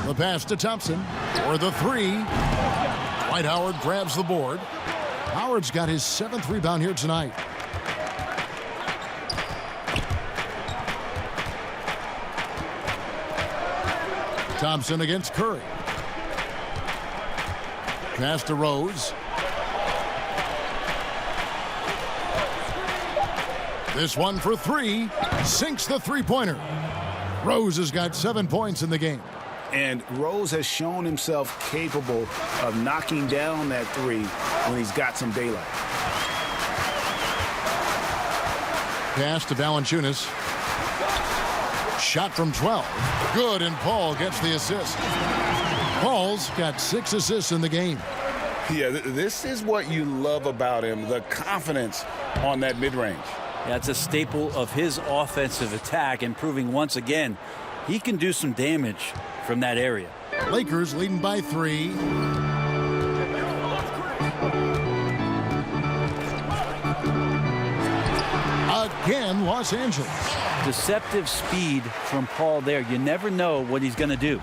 Speaker 7: The pass to Thompson for the 3. Dwight Howard grabs the board. Howard's got his 7th rebound here tonight. Thompson against Curry. Pass to Rose. This one for 3. Sinks the three-pointer. Rose has got 7 points in the game.
Speaker 9: And Rose has shown himself capable of knocking down that 3 when he's got some daylight.
Speaker 7: Pass to Valanciunas. Shot from 12. Good, and Paul gets the assist. Paul's got 6 assists in the game.
Speaker 9: Yeah, this is what you love about him, the confidence on that mid-range.
Speaker 10: That's a staple of his offensive attack, and proving once again he can do some damage from that area.
Speaker 7: Lakers leading by 3. Again, Los Angeles.
Speaker 10: Deceptive speed from Paul there. You never know what he's going to do.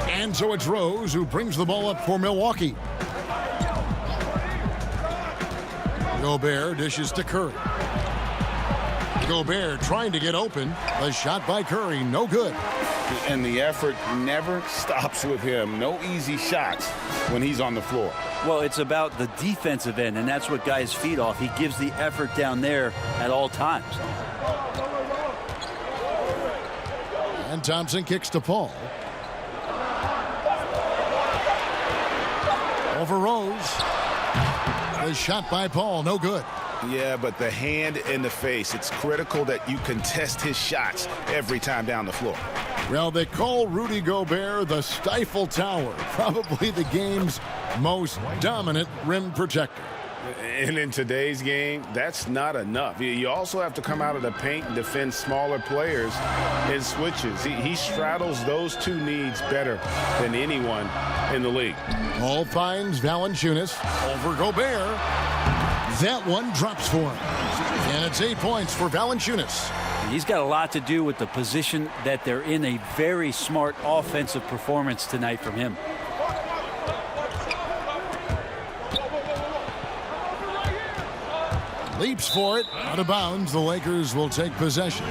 Speaker 7: And so it's Rose who brings the ball up for Milwaukee. Gobert dishes to Curry. Gobert trying to get open. A shot by Curry, no good.
Speaker 9: And the effort never stops with him. No easy shots when he's on the floor.
Speaker 10: Well, it's about the defensive end, and that's what guys feed off. He gives the effort down there at all times.
Speaker 7: And Thompson kicks to Paul. Over Rose. The shot by Paul, no good.
Speaker 9: Yeah, but the hand in the face, it's critical that you contest his shots every time down the floor.
Speaker 7: Well, they call Rudy Gobert the Stifle Tower, probably the game's most dominant rim protector.
Speaker 9: And in today's game, that's not enough. You also have to come out of the paint and defend smaller players in switches. He straddles those 2 needs better than anyone in the league.
Speaker 7: Paul finds Valanciunas over Gobert. That one drops for him. And it's 8 points for Valanciunas.
Speaker 10: He's got a lot to do with the position that they're in. A very smart offensive performance tonight from him.
Speaker 7: Leaps for it. Out of bounds. The Lakers will take possession.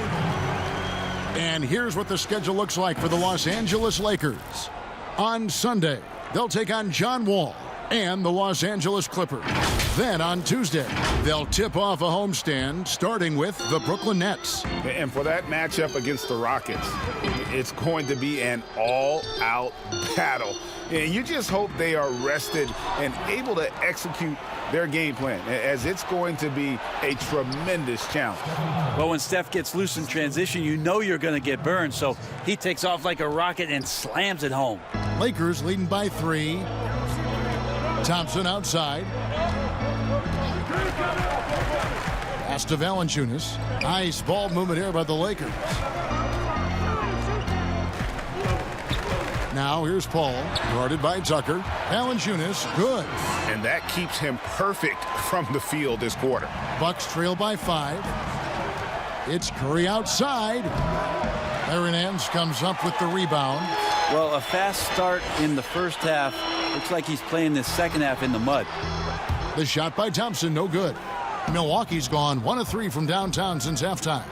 Speaker 7: And here's what the schedule looks like for the Los Angeles Lakers. On Sunday, they'll take on John Wall and the Los Angeles Clippers. Then on Tuesday, they'll tip off a homestand starting with the Brooklyn Nets.
Speaker 9: And for that matchup against the Rockets, it's going to be an all-out battle. And you just hope they are rested and able to execute their game plan, as it's going to be a tremendous challenge.
Speaker 10: Well, when Steph gets loose in transition, you know you're going to get burned, so he takes off like a rocket and slams it home.
Speaker 7: Lakers leading by 3. Thompson outside. Pass to Valanciunas. Nice ball movement here by the Lakers. Now here's Paul, guarded by Tucker. Valanciunas, good.
Speaker 9: And that keeps him perfect from the field this quarter.
Speaker 7: Bucks trail by 5. It's Curry outside. Larry Nance comes up with the rebound.
Speaker 10: Well, a fast start in the first half. Looks like he's playing this second half in the mud.
Speaker 7: The shot by Thompson, no good. Milwaukee's gone 1 of 3 from downtown since halftime.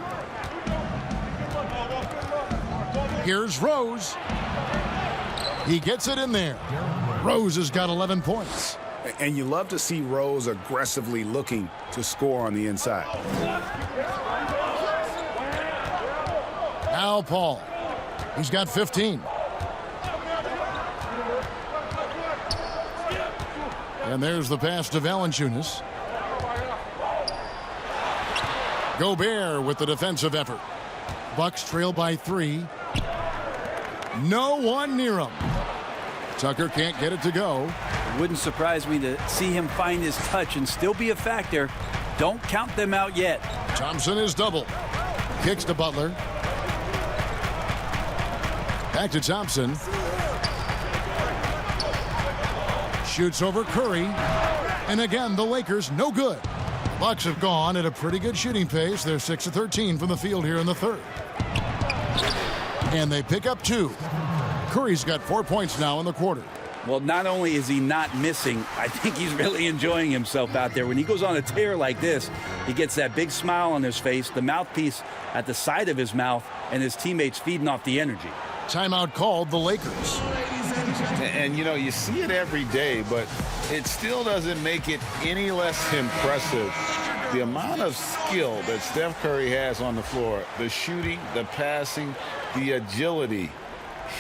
Speaker 7: Here's Rose. He gets it in there. Rose has got 11 points.
Speaker 9: And you love to see Rose aggressively looking to score on the inside.
Speaker 7: Now Paul. He's got 15. And there's the pass to Valanciunas. Gobert with the defensive effort. Bucks trail by 3. No one near him. Tucker can't get it to go.
Speaker 10: It wouldn't surprise me to see him find his touch and still be a factor. Don't count them out yet.
Speaker 7: Thompson is double. Kicks to Butler. Back to Thompson. Shoots over Curry. And again, the Lakers no good. Bucks have gone at a pretty good shooting pace. They're 6 of 13 from the field here in the third. And they pick up 2. Curry's got 4 points now in the quarter.
Speaker 10: Well, not only is he not missing, I think he's really enjoying himself out there. When he goes on a tear like this, he gets that big smile on his face, the mouthpiece at the side of his mouth, and his teammates feeding off the energy.
Speaker 7: Timeout called the Lakers.
Speaker 11: And, you know, you see it every day, but it still doesn't make it any less impressive. The amount of skill that Steph Curry has on the floor, the shooting, the passing, the agility,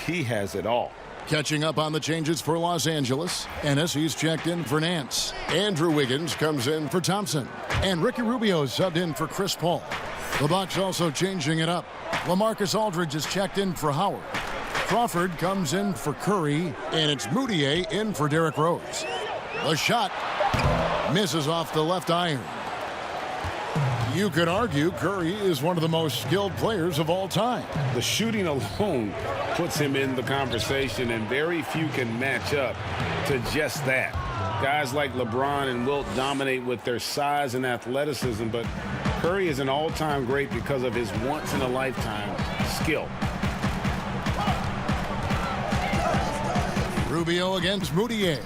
Speaker 11: he has it all.
Speaker 7: Catching up on the changes for Los Angeles. Ennis, he's checked in for Nance. Andrew Wiggins comes in for Thompson. And Ricky Rubio subbed in for Chris Paul. The Bucks also changing it up. LaMarcus Aldridge is checked in for Howard. Crawford comes in for Curry. And it's Moutier in for Derrick Rose. The shot misses off the left iron. You could argue Curry is one of the most skilled players of all time.
Speaker 11: The shooting alone puts him in the conversation, and very few can match up to just that. Guys like LeBron and Wilt dominate with their size and athleticism, but Curry is an all-time great because of his once-in-a-lifetime skill.
Speaker 7: Rubio against Moutier.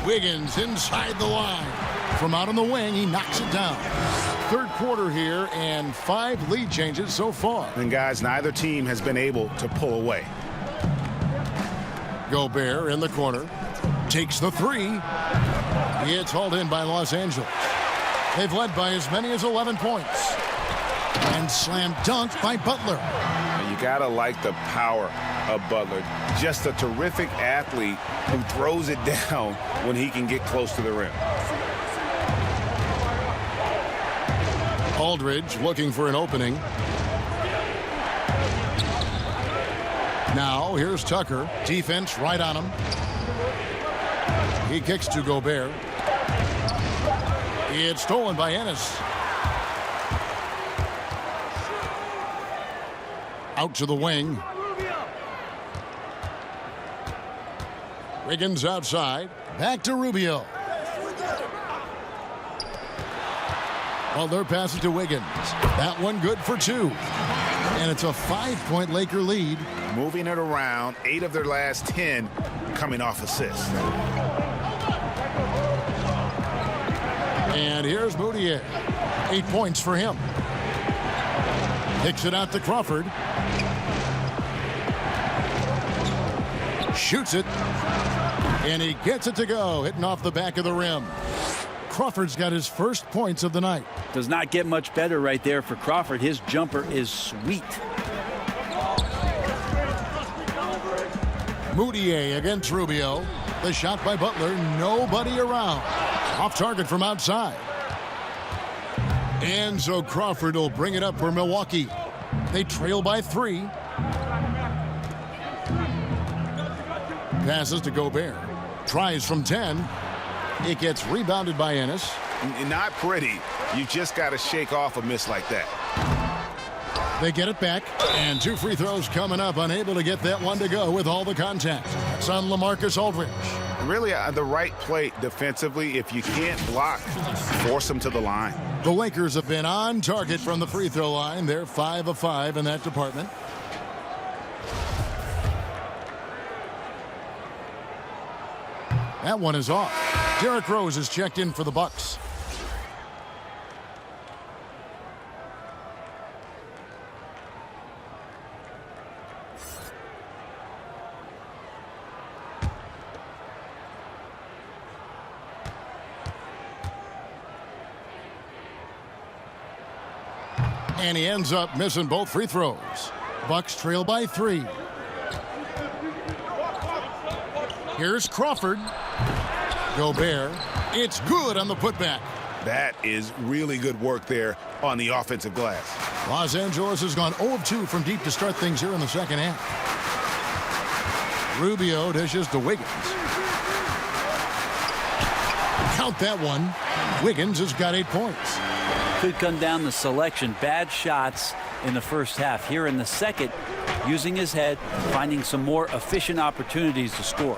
Speaker 7: Wiggins inside the line. From out on the wing, he knocks it down. Third quarter here, and 5 lead changes so far.
Speaker 9: And guys, neither team has been able to pull away.
Speaker 7: Gobert in the corner. Takes the 3. It's hauled in by Los Angeles. They've led by as many as 11 points. And slam dunked by Butler.
Speaker 9: You gotta like the power of Butler. Just a terrific athlete who throws it down when he can get close to the rim.
Speaker 7: Aldridge looking for an opening. Now here's Tucker. Defense right on him. He kicks to Gobert. It's stolen by Ennis. Out to the wing. Wiggins outside. Back to Rubio. Butler passes to Wiggins. That one good for 2. And it's a 5-point Laker lead.
Speaker 9: Moving it around, 8 of their last 10 coming off assists.
Speaker 7: And here's Moutier. 8 points for him. Kicks it out to Crawford. Shoots it. And he gets it to go, hitting off the back of the rim. Crawford's got his first points of the night.
Speaker 10: Does not get much better right there for Crawford. His jumper is sweet.
Speaker 7: Moutier against Rubio. The shot by Butler, nobody around. Off target from outside. And so Crawford will bring it up for Milwaukee. They trail by 3. Passes to Gobert. Tries from 10. It gets rebounded by Ennis.
Speaker 9: Not pretty. You just got to shake off a miss like that.
Speaker 7: They get it back, and 2 free throws coming up, unable to get that one to go with all the contact. It's on LaMarcus Aldridge.
Speaker 9: Really, the right play defensively. If you can't block, force them to the line.
Speaker 7: The Lakers have been on target from the free throw line. They're 5 of 5 in that department. That one is off. Derrick Rose is checked in for the Bucks. And he ends up missing both free throws. Bucks trail by 3. Here's Crawford. Gobert. It's good on the putback.
Speaker 9: That is really good work there on the offensive glass.
Speaker 7: Los Angeles has gone 0 of 2 from deep to start things here in the second half. Rubio dishes to Wiggins. Count that one. Wiggins has got 8 points.
Speaker 10: Could come down to selection. Bad shots in the first half. Here in the second, using his head, finding some more efficient opportunities to score.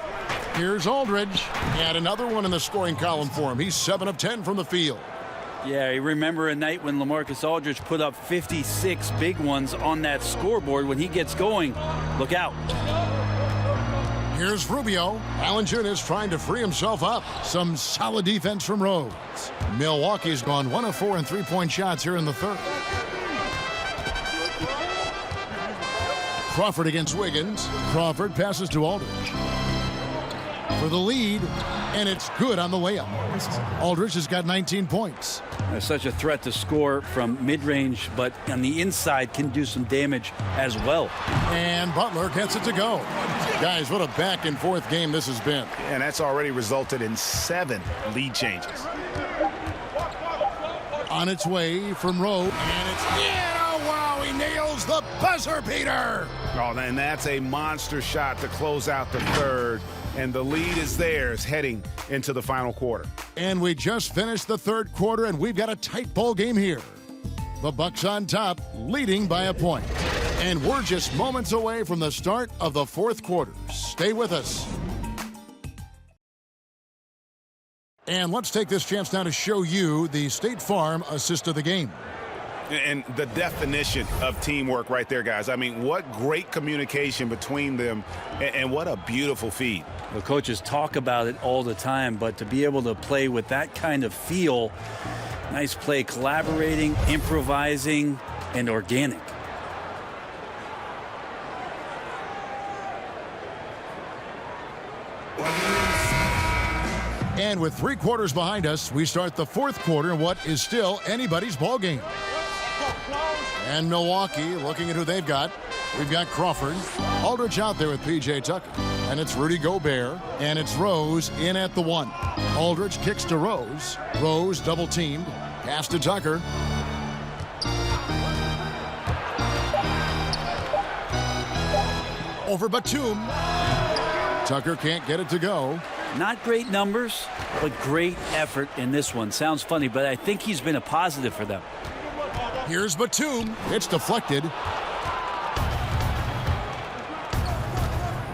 Speaker 7: Here's Aldridge. And another one in the scoring column for him. He's 7 of 10 from the field.
Speaker 10: Yeah, you remember a night when LaMarcus Aldridge put up 56 big ones on that scoreboard. When he gets going, look out.
Speaker 7: Here's Rubio. Valanciunas trying to free himself up. Some solid defense from Rose. Milwaukee's gone 1 of 4 in three-point shots here in the third. Crawford against Wiggins. Crawford passes to Aldridge for the lead, and it's good on the layup. Aldridge has got 19 points.
Speaker 10: There's such a threat to score from mid-range, but on the inside can do some damage as well.
Speaker 7: And Butler gets it to go. Guys, what a back-and-forth game this has been.
Speaker 9: And that's already resulted in 7 lead changes.
Speaker 7: On its way from Rose, and it's oh wow, he nails the buzzer beater.
Speaker 9: Oh, and that's a monster shot to close out the third. And the lead is theirs heading into the final quarter.
Speaker 7: And we just finished the third quarter, and we've got a tight ball game here. The Bucks on top, leading by a point. And we're just moments away from the start of the fourth quarter. Stay with us. And let's take this chance now to show you the State Farm assist of the game.
Speaker 9: And the definition of teamwork right there, guys. I mean, what great communication between them, and what a beautiful feed.
Speaker 10: The coaches talk about it all the time, but to be able to play with that kind of feel, nice play, collaborating, improvising, and organic.
Speaker 7: And with 3 quarters behind us, we start the fourth quarter in what is still anybody's ball game. And Milwaukee, looking at who they've got. We've got Crawford. Aldridge out there with P.J. Tucker. And it's Rudy Gobert. And it's Rose in at the 1. Aldridge kicks to Rose. Rose double-teamed. Pass to Tucker. Over Batum. Tucker can't get it to go.
Speaker 10: Not great numbers, but great effort in this one. Sounds funny, but I think he's been a positive for them.
Speaker 7: Here's Batum. It's deflected.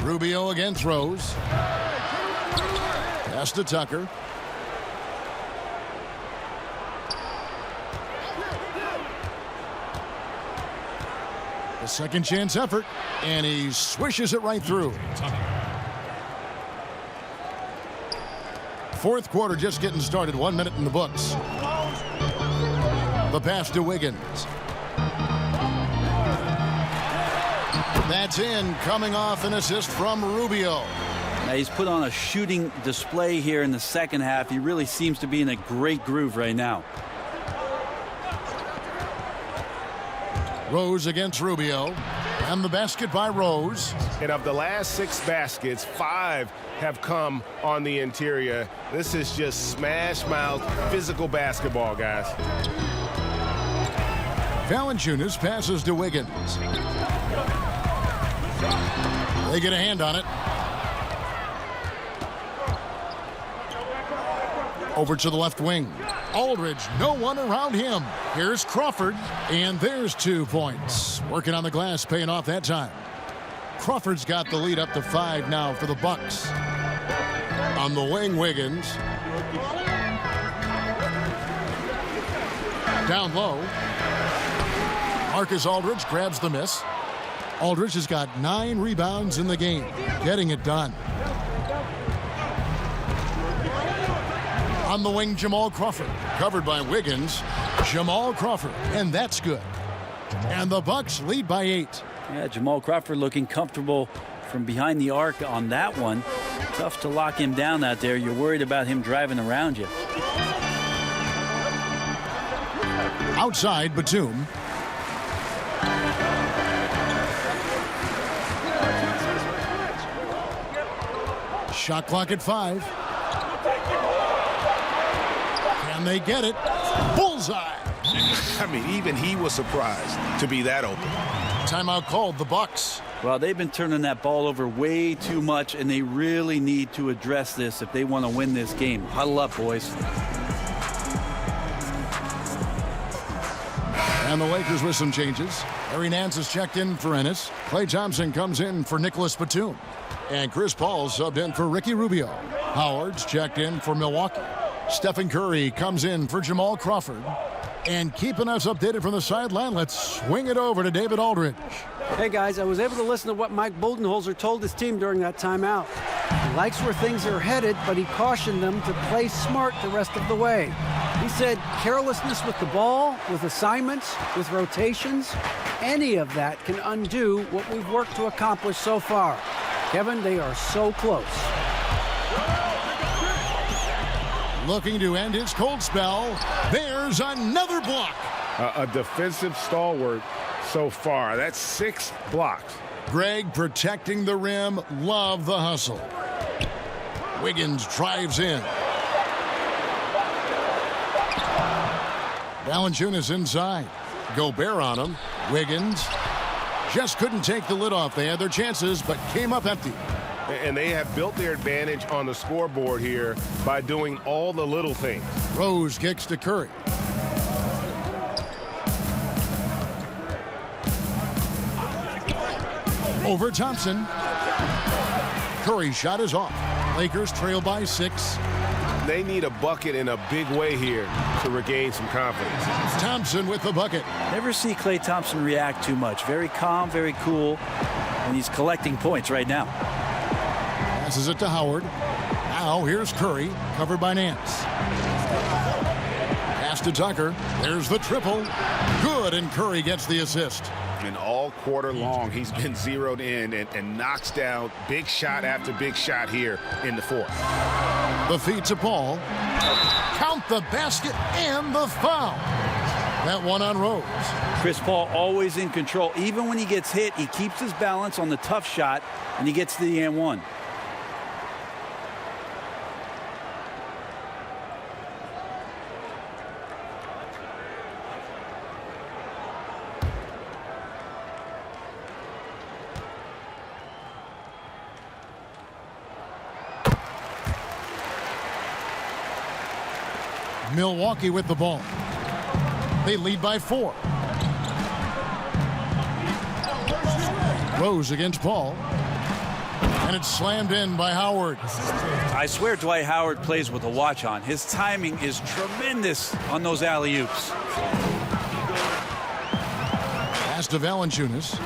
Speaker 7: Rubio against Rose. Pass to Tucker. A second chance effort, and he swishes it right through. Fourth quarter just getting started. 1 minute in the books. The pass to Wiggins. That's in, coming off an assist from Rubio.
Speaker 10: Now he's put on a shooting display here in the second half. He really seems to be in a great groove right now.
Speaker 7: Rose against Rubio. And the basket by Rose.
Speaker 11: And of the last 6 baskets, 5 have come on the interior. This is just smash mouth physical basketball, guys.
Speaker 7: Valanciunas passes to Wiggins. They get a hand on it. Over to the left wing. Aldridge, no one around him. Here's Crawford, and there's 2 points. Working on the glass, paying off that time. Crawford's got the lead up to 5 now for the Bucks. On the wing, Wiggins. Down low. Marcus Aldridge grabs the miss. Aldridge has got 9 rebounds in the game, getting it done. On the wing, Jamal Crawford, covered by Wiggins. Jamal Crawford, and that's good. And the Bucks lead by 8.
Speaker 10: Yeah, Jamal Crawford looking comfortable from behind the arc on that one. Tough to lock him down out there. You're worried about him driving around you.
Speaker 7: Outside, Batum. Shot clock at 5. Can they get it? Bullseye.
Speaker 9: I mean, even he was surprised to be that open.
Speaker 7: Timeout called, the Bucks.
Speaker 10: Well, they've been turning that ball over way too much, and they really need to address this if they want to win this game. Huddle up, boys.
Speaker 7: And the Lakers with some changes. Harry Nance is checked in for Ennis. Klay Thompson comes in for Nicholas Batum. And Chris Paul subbed in for Ricky Rubio. Howard's checked in for Milwaukee. Stephen Curry comes in for Jamal Crawford. And keeping us updated from the sideline, let's swing it over to David Aldridge.
Speaker 8: Hey, guys, I was able to listen to what Mike Budenholzer told his team during that timeout. He likes where things are headed, but he cautioned them to play smart the rest of the way. He said carelessness with the ball, with assignments, with rotations, any of that can undo what we've worked to accomplish so far. Kevin, they are so close.
Speaker 7: Looking to end his cold spell. There's another block.
Speaker 11: A defensive stalwart so far. That's 6 blocks.
Speaker 7: Greg protecting the rim. Love the hustle. Wiggins drives in. Valanciunas inside. Gobert on him. Wiggins just couldn't take the lid off. They had their chances, but came up empty.
Speaker 11: And they have built their advantage on the scoreboard here by doing all the little things.
Speaker 7: Rose kicks to Curry. Over Thompson. Curry's shot is off. Lakers trail by 6.
Speaker 11: They need a bucket in a big way here to regain some confidence.
Speaker 7: Thompson with the bucket.
Speaker 10: Never see Klay Thompson react too much. Very calm, very cool, and he's collecting points right now.
Speaker 7: Passes it to Howard. Now here's Curry, covered by Nance. Pass to Tucker. There's the triple. Good, and Curry gets the assist.
Speaker 9: And all quarter long, he's been zeroed in and knocks down big shot after big shot here in the fourth.
Speaker 7: The feed to Paul. Count the basket and the foul. That one on Rose.
Speaker 10: Chris Paul always in control. Even when he gets hit, he keeps his balance on the tough shot, and he gets to the and one.
Speaker 7: Milwaukee with the ball. They lead by 4. Rose against Paul. And it's slammed in by Howard.
Speaker 10: I swear Dwight Howard plays with a watch on. His timing is tremendous on those alley-oops.
Speaker 7: Pass to Valanciunas.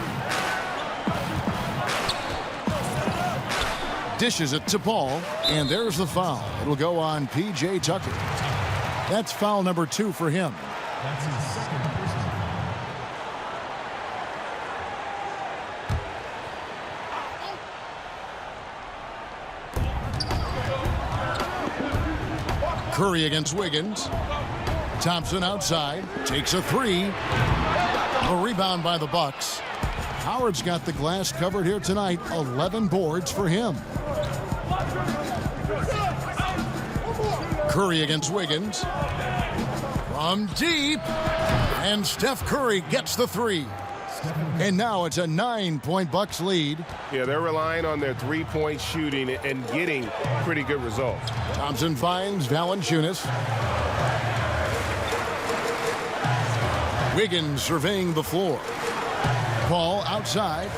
Speaker 7: Dishes it to Paul. And there's the foul. It'll go on P.J. Tucker. That's foul number 2 for him.
Speaker 14: That's his second personal.
Speaker 7: Curry against Wiggins. Thompson outside, takes a three. A rebound by the Bucks. Howard's got the glass covered here tonight. 11 boards for him. Curry against Wiggins. From deep. And Steph Curry gets the three. And now it's a 9-point Bucks lead.
Speaker 11: Yeah, they're relying on their three-point shooting and getting pretty good results.
Speaker 7: Thompson finds Valanciunas. Wiggins surveying the floor. Paul outside.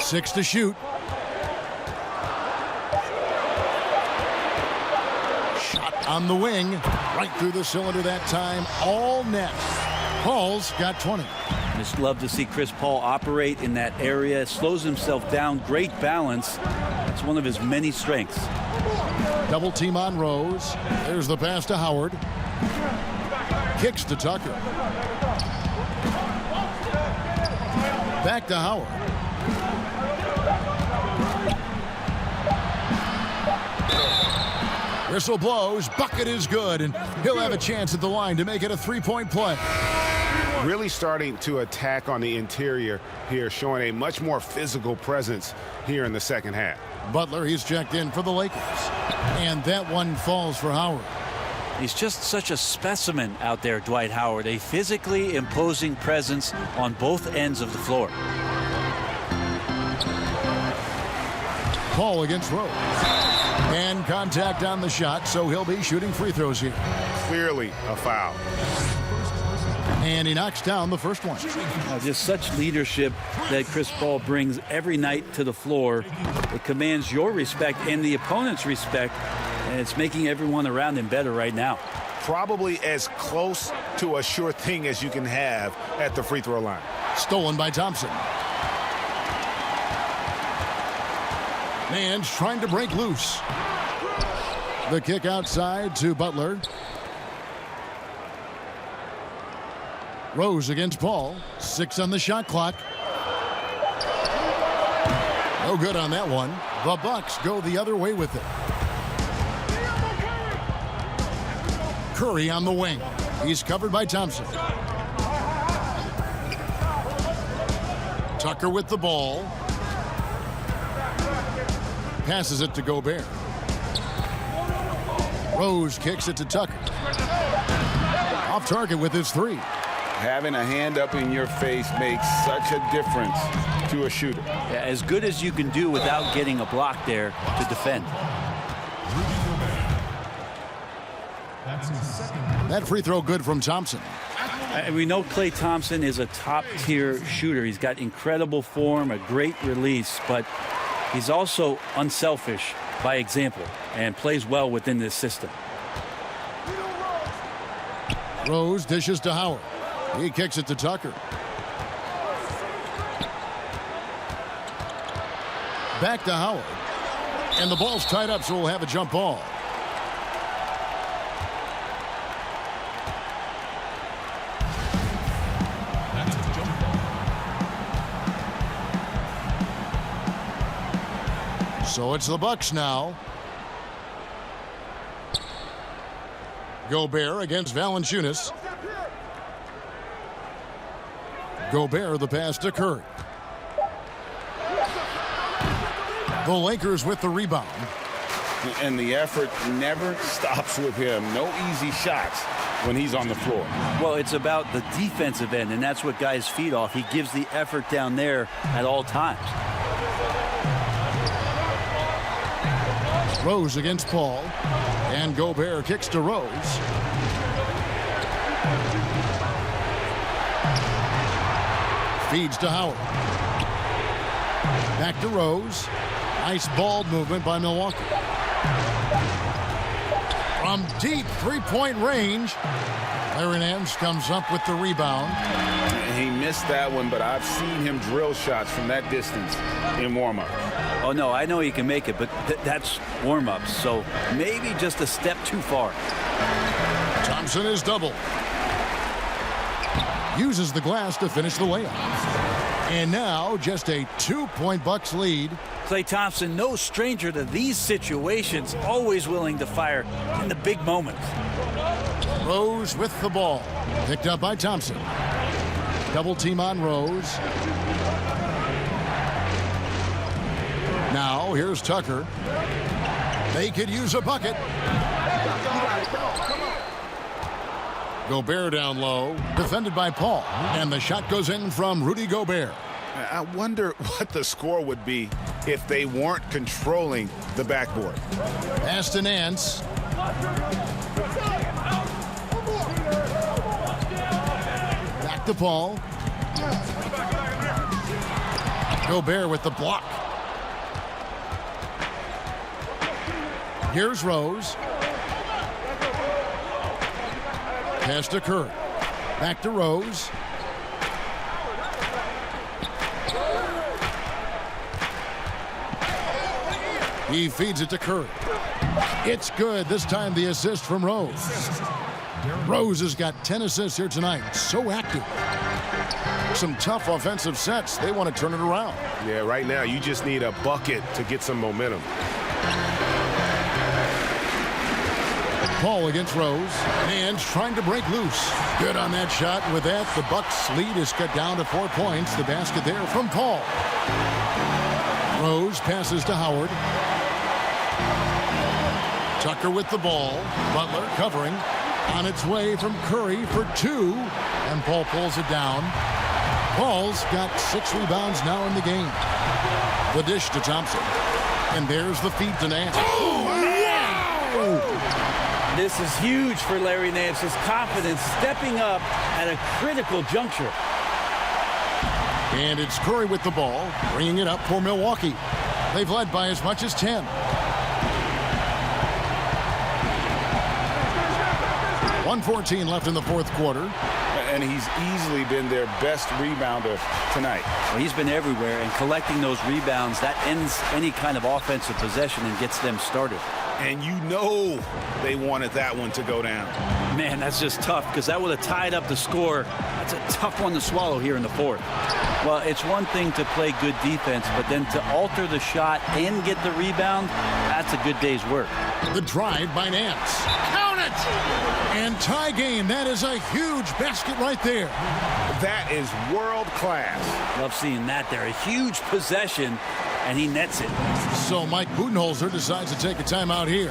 Speaker 7: 6 to shoot. Shot on the wing. Right through the cylinder that time. All net. Paul's got 20.
Speaker 10: Just love to see Chris Paul operate in that area. Slows himself down. Great balance. It's one of his many strengths.
Speaker 7: Double team on Rose. There's the pass to Howard. Kicks to Tucker. Back to Howard. Whistle blows. Bucket is good, and he'll have a chance at the line to make it a three-point play.
Speaker 11: Really starting to attack on the interior here, showing a much more physical presence here in the second half.
Speaker 7: Butler, he's checked in for the Lakers. And that one falls for Howard.
Speaker 10: He's just such a specimen out there, Dwight Howard. A physically imposing presence on both ends of the floor.
Speaker 7: Paul against Rose. And contact on the shot, so he'll be shooting free throws here.
Speaker 11: Clearly a foul.
Speaker 7: And he knocks down the first one.
Speaker 10: Just such leadership that Chris Paul brings every night to the floor. It commands your respect and the opponent's respect, and it's making everyone around him better right now.
Speaker 11: Probably as close to a sure thing as you can have at the free throw line.
Speaker 7: Stolen by Thompson. Man's trying to break loose. The kick outside to Butler. Rose against Paul. 6 on the shot clock. No good on that one. The Bucks go the other way with it. Curry on the wing. He's covered by Thompson. Tucker with the ball. Passes it to Gobert. Rose kicks it to Tucker. Off target with his three.
Speaker 9: Having a hand up in your face makes such a difference to a shooter.
Speaker 10: Yeah, as good as you can do without getting a block there to defend.
Speaker 7: That free throw good from Thompson.
Speaker 10: And we know Klay Thompson is a top-tier shooter. He's got incredible form, a great release, but he's also unselfish by example and plays well within this system.
Speaker 7: Rose dishes to Howard. He kicks it to Tucker. Back to Howard. And the ball's tied up, so we'll have a jump ball. So it's the Bucks now. Gobert against Valanciunas. Gobert, the pass to Curry. The Lakers with the rebound.
Speaker 9: And the effort never stops with him. No easy shots when he's on the floor.
Speaker 10: Well, it's about the defensive end, and that's what guys feed off. He gives the effort down there at all times.
Speaker 7: Rose against Paul. And Gobert kicks to Rose. Feeds to Howard. Back to Rose. Nice ball movement by Milwaukee. From deep three-point range, Larry Nance comes up with the rebound.
Speaker 9: He missed that one, but I've seen him drill shots from that distance in warm-up.
Speaker 10: Oh, no, I know he can make it, but that's warm-ups, so maybe just a step too far.
Speaker 7: Thompson is double. Uses the glass to finish the layup. And now just a 2-point Bucks lead.
Speaker 10: Klay Thompson, no stranger to these situations, always willing to fire in the big moments.
Speaker 7: Rose with the ball. Picked up by Thompson. Double team on Rose. Now here's Tucker. They could use a bucket. Gobert down low, defended by Paul. And the shot goes in from Rudy Gobert.
Speaker 9: I wonder what the score would be if they weren't controlling the backboard.
Speaker 7: Pass to Nance. Back to Paul. Gobert with the block. Here's Rose. Pass to Curry. Back to Rose. He feeds it to Curry. It's good. This time the assist from Rose. Rose has got 10 assists here tonight. So active. Some tough offensive sets. They want to turn it around.
Speaker 11: Yeah, right now you just need a bucket to get some momentum.
Speaker 7: Paul against Rose. And trying to break loose. Good on that shot. With that, the Bucks lead is cut down to 4 points. The basket there from Paul. Rose passes to Howard. Tucker with the ball. Butler covering. On its way from Curry for 2. And Paul pulls it down. Paul's got 6 rebounds now in the game. The dish to Thompson. And there's the feed to Nance. Oh, wow!
Speaker 10: This is huge for Larry Nance. His confidence stepping up at a critical juncture.
Speaker 7: And it's Curry with the ball, bringing it up for Milwaukee. They've led by as much as 10. 1:14 left in the fourth quarter.
Speaker 9: And he's easily been their best rebounder tonight.
Speaker 10: Well, he's been everywhere, and collecting those rebounds, that ends any kind of offensive possession and gets them started.
Speaker 9: And you know they wanted that one to go down.
Speaker 10: Man, that's just tough because that would have tied up the score. That's a tough one to swallow here in the fourth. Well, it's one thing to play good defense, but then to alter the shot and get the rebound, that's a good day's work.
Speaker 7: The drive by Nance. Count it! And tie game. That is a huge basket right there.
Speaker 9: That is world class.
Speaker 10: Love seeing that there. A huge possession, and he nets it.
Speaker 7: So Mike Budenholzer decides to take a timeout here.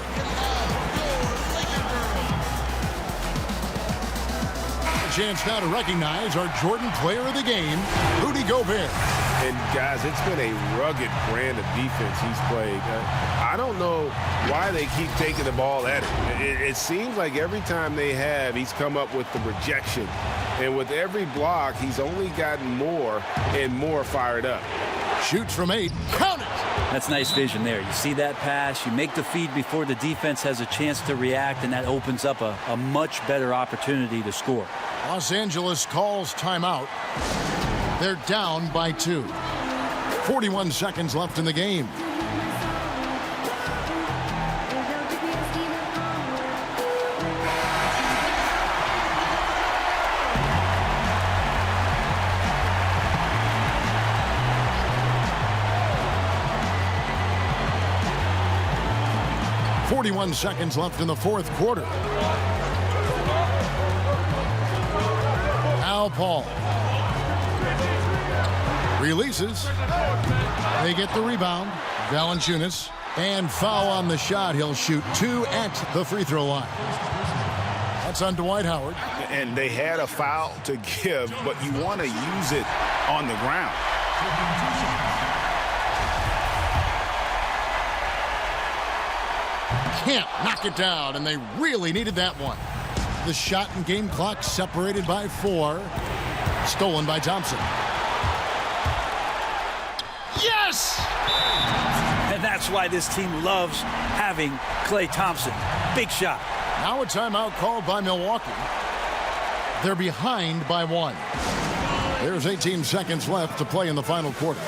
Speaker 7: A chance now to recognize our Jordan player of the game, Rudy Gobert.
Speaker 11: And guys, it's been a rugged brand of defense he's played. I don't know why they keep taking the ball at him. It seems like every time they have, he's come up with the rejection. And with every block, he's only gotten more and more fired up.
Speaker 7: Shoots from 8. Count it!
Speaker 10: That's nice vision there. You see that pass, you make the feed before the defense has a chance to react, and that opens up a much better opportunity to score.
Speaker 7: Los Angeles calls timeout. They're down by 2. 41 seconds left in the game. .41 seconds left in the fourth quarter. Al Paul releases. They get the rebound. Valanciunas. And foul on the shot. He'll shoot 2 at the free throw line. That's on Dwight Howard.
Speaker 9: And they had a foul to give, but you want to use it on the ground.
Speaker 7: Can't knock it down, and they really needed that one. The shot and game clock separated by 4. Stolen by Thompson. Yes!
Speaker 10: And that's why this team loves having Klay Thompson. Big shot.
Speaker 7: Now a timeout called by Milwaukee. They're behind by 1. There's 18 seconds left to play in the final quarter.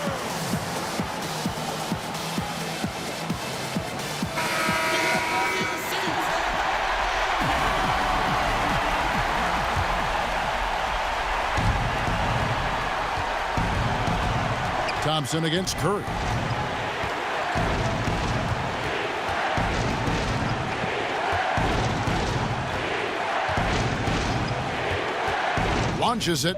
Speaker 7: Thompson against Curry. Launches it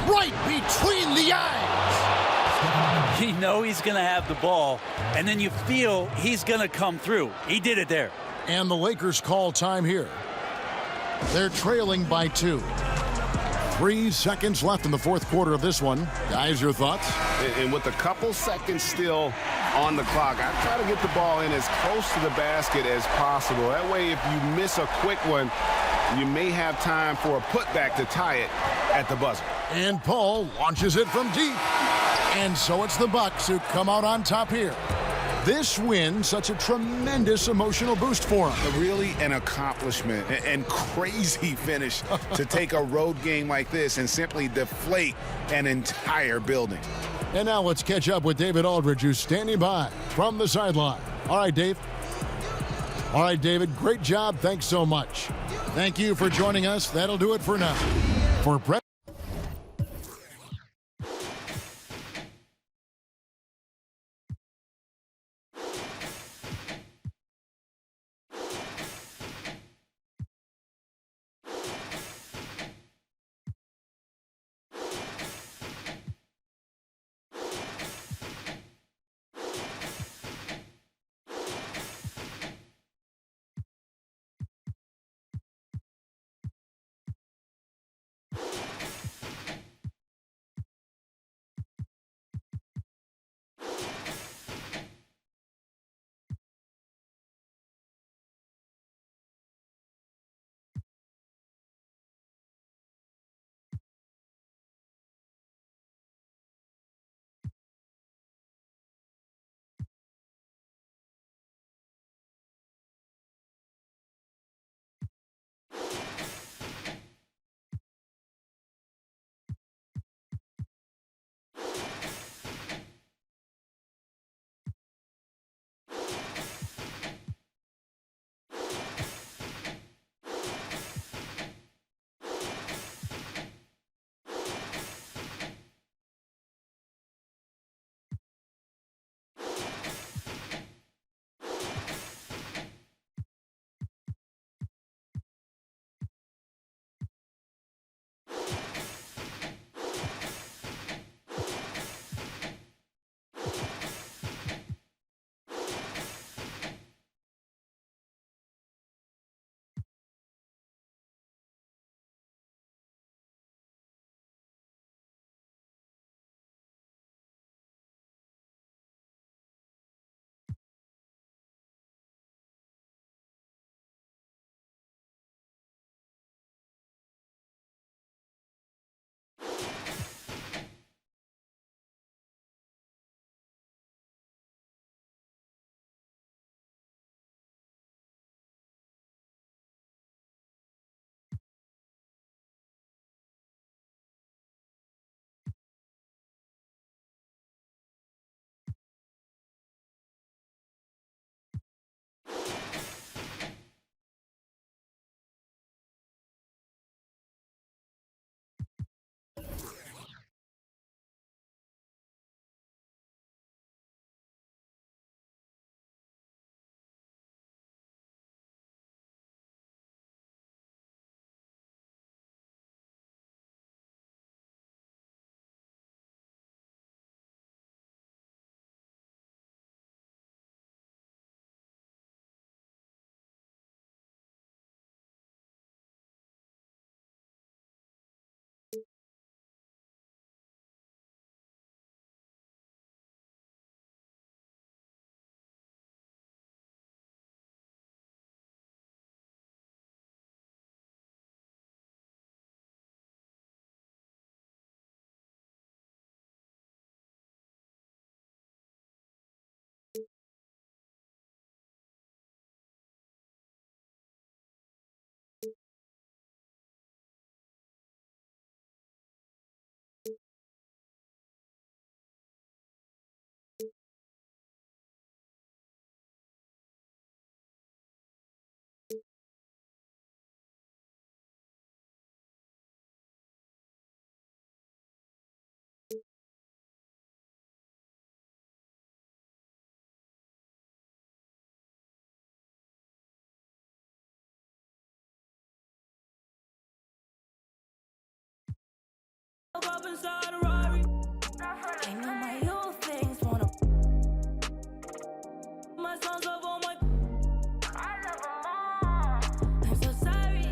Speaker 7: right between the eyes.
Speaker 10: You know he's going to have the ball, and then you feel he's going to come through. He did it there.
Speaker 7: And the Lakers call time here. They're trailing by 2. 3 seconds left in the fourth quarter of this one. Guys, your thoughts?
Speaker 11: And with a couple seconds still on the clock, I try to get the ball in as close to the basket as possible. That way, if you miss a quick one, you may have time for a putback to tie it at the buzzer.
Speaker 7: And Paul launches it from deep. And so it's the Bucks who come out on top here. This win, such a tremendous emotional boost for them.
Speaker 9: Really an accomplishment and crazy finish to take a road game like this and simply deflate an entire building.
Speaker 7: And now let's catch up with David Aldridge, who's standing by from the sideline. All right, Dave. All right, David, great job. Thanks so much. Thank you for joining us. That'll do it for now. For Brett.
Speaker 14: up inside a Rari. Ain't no my old things wanna. My songs up on my. I love them all. I'm so sorry.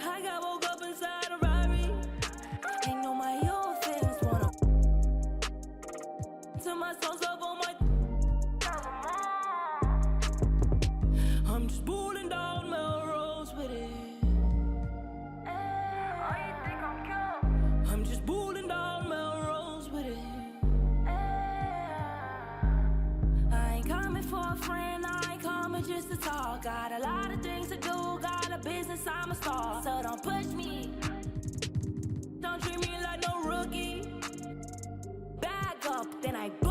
Speaker 14: I got woke up inside a Rari. Ain't no my old things wanna. To my songs up on my. I'm just pulling down Melrose with it. I'm just pulling down Melrose with it. I ain't coming for a friend, I ain't coming just to talk. Got a lot of things to do, got a business, I'm a star. So don't push me, don't treat me like no rookie. Back up, then I go.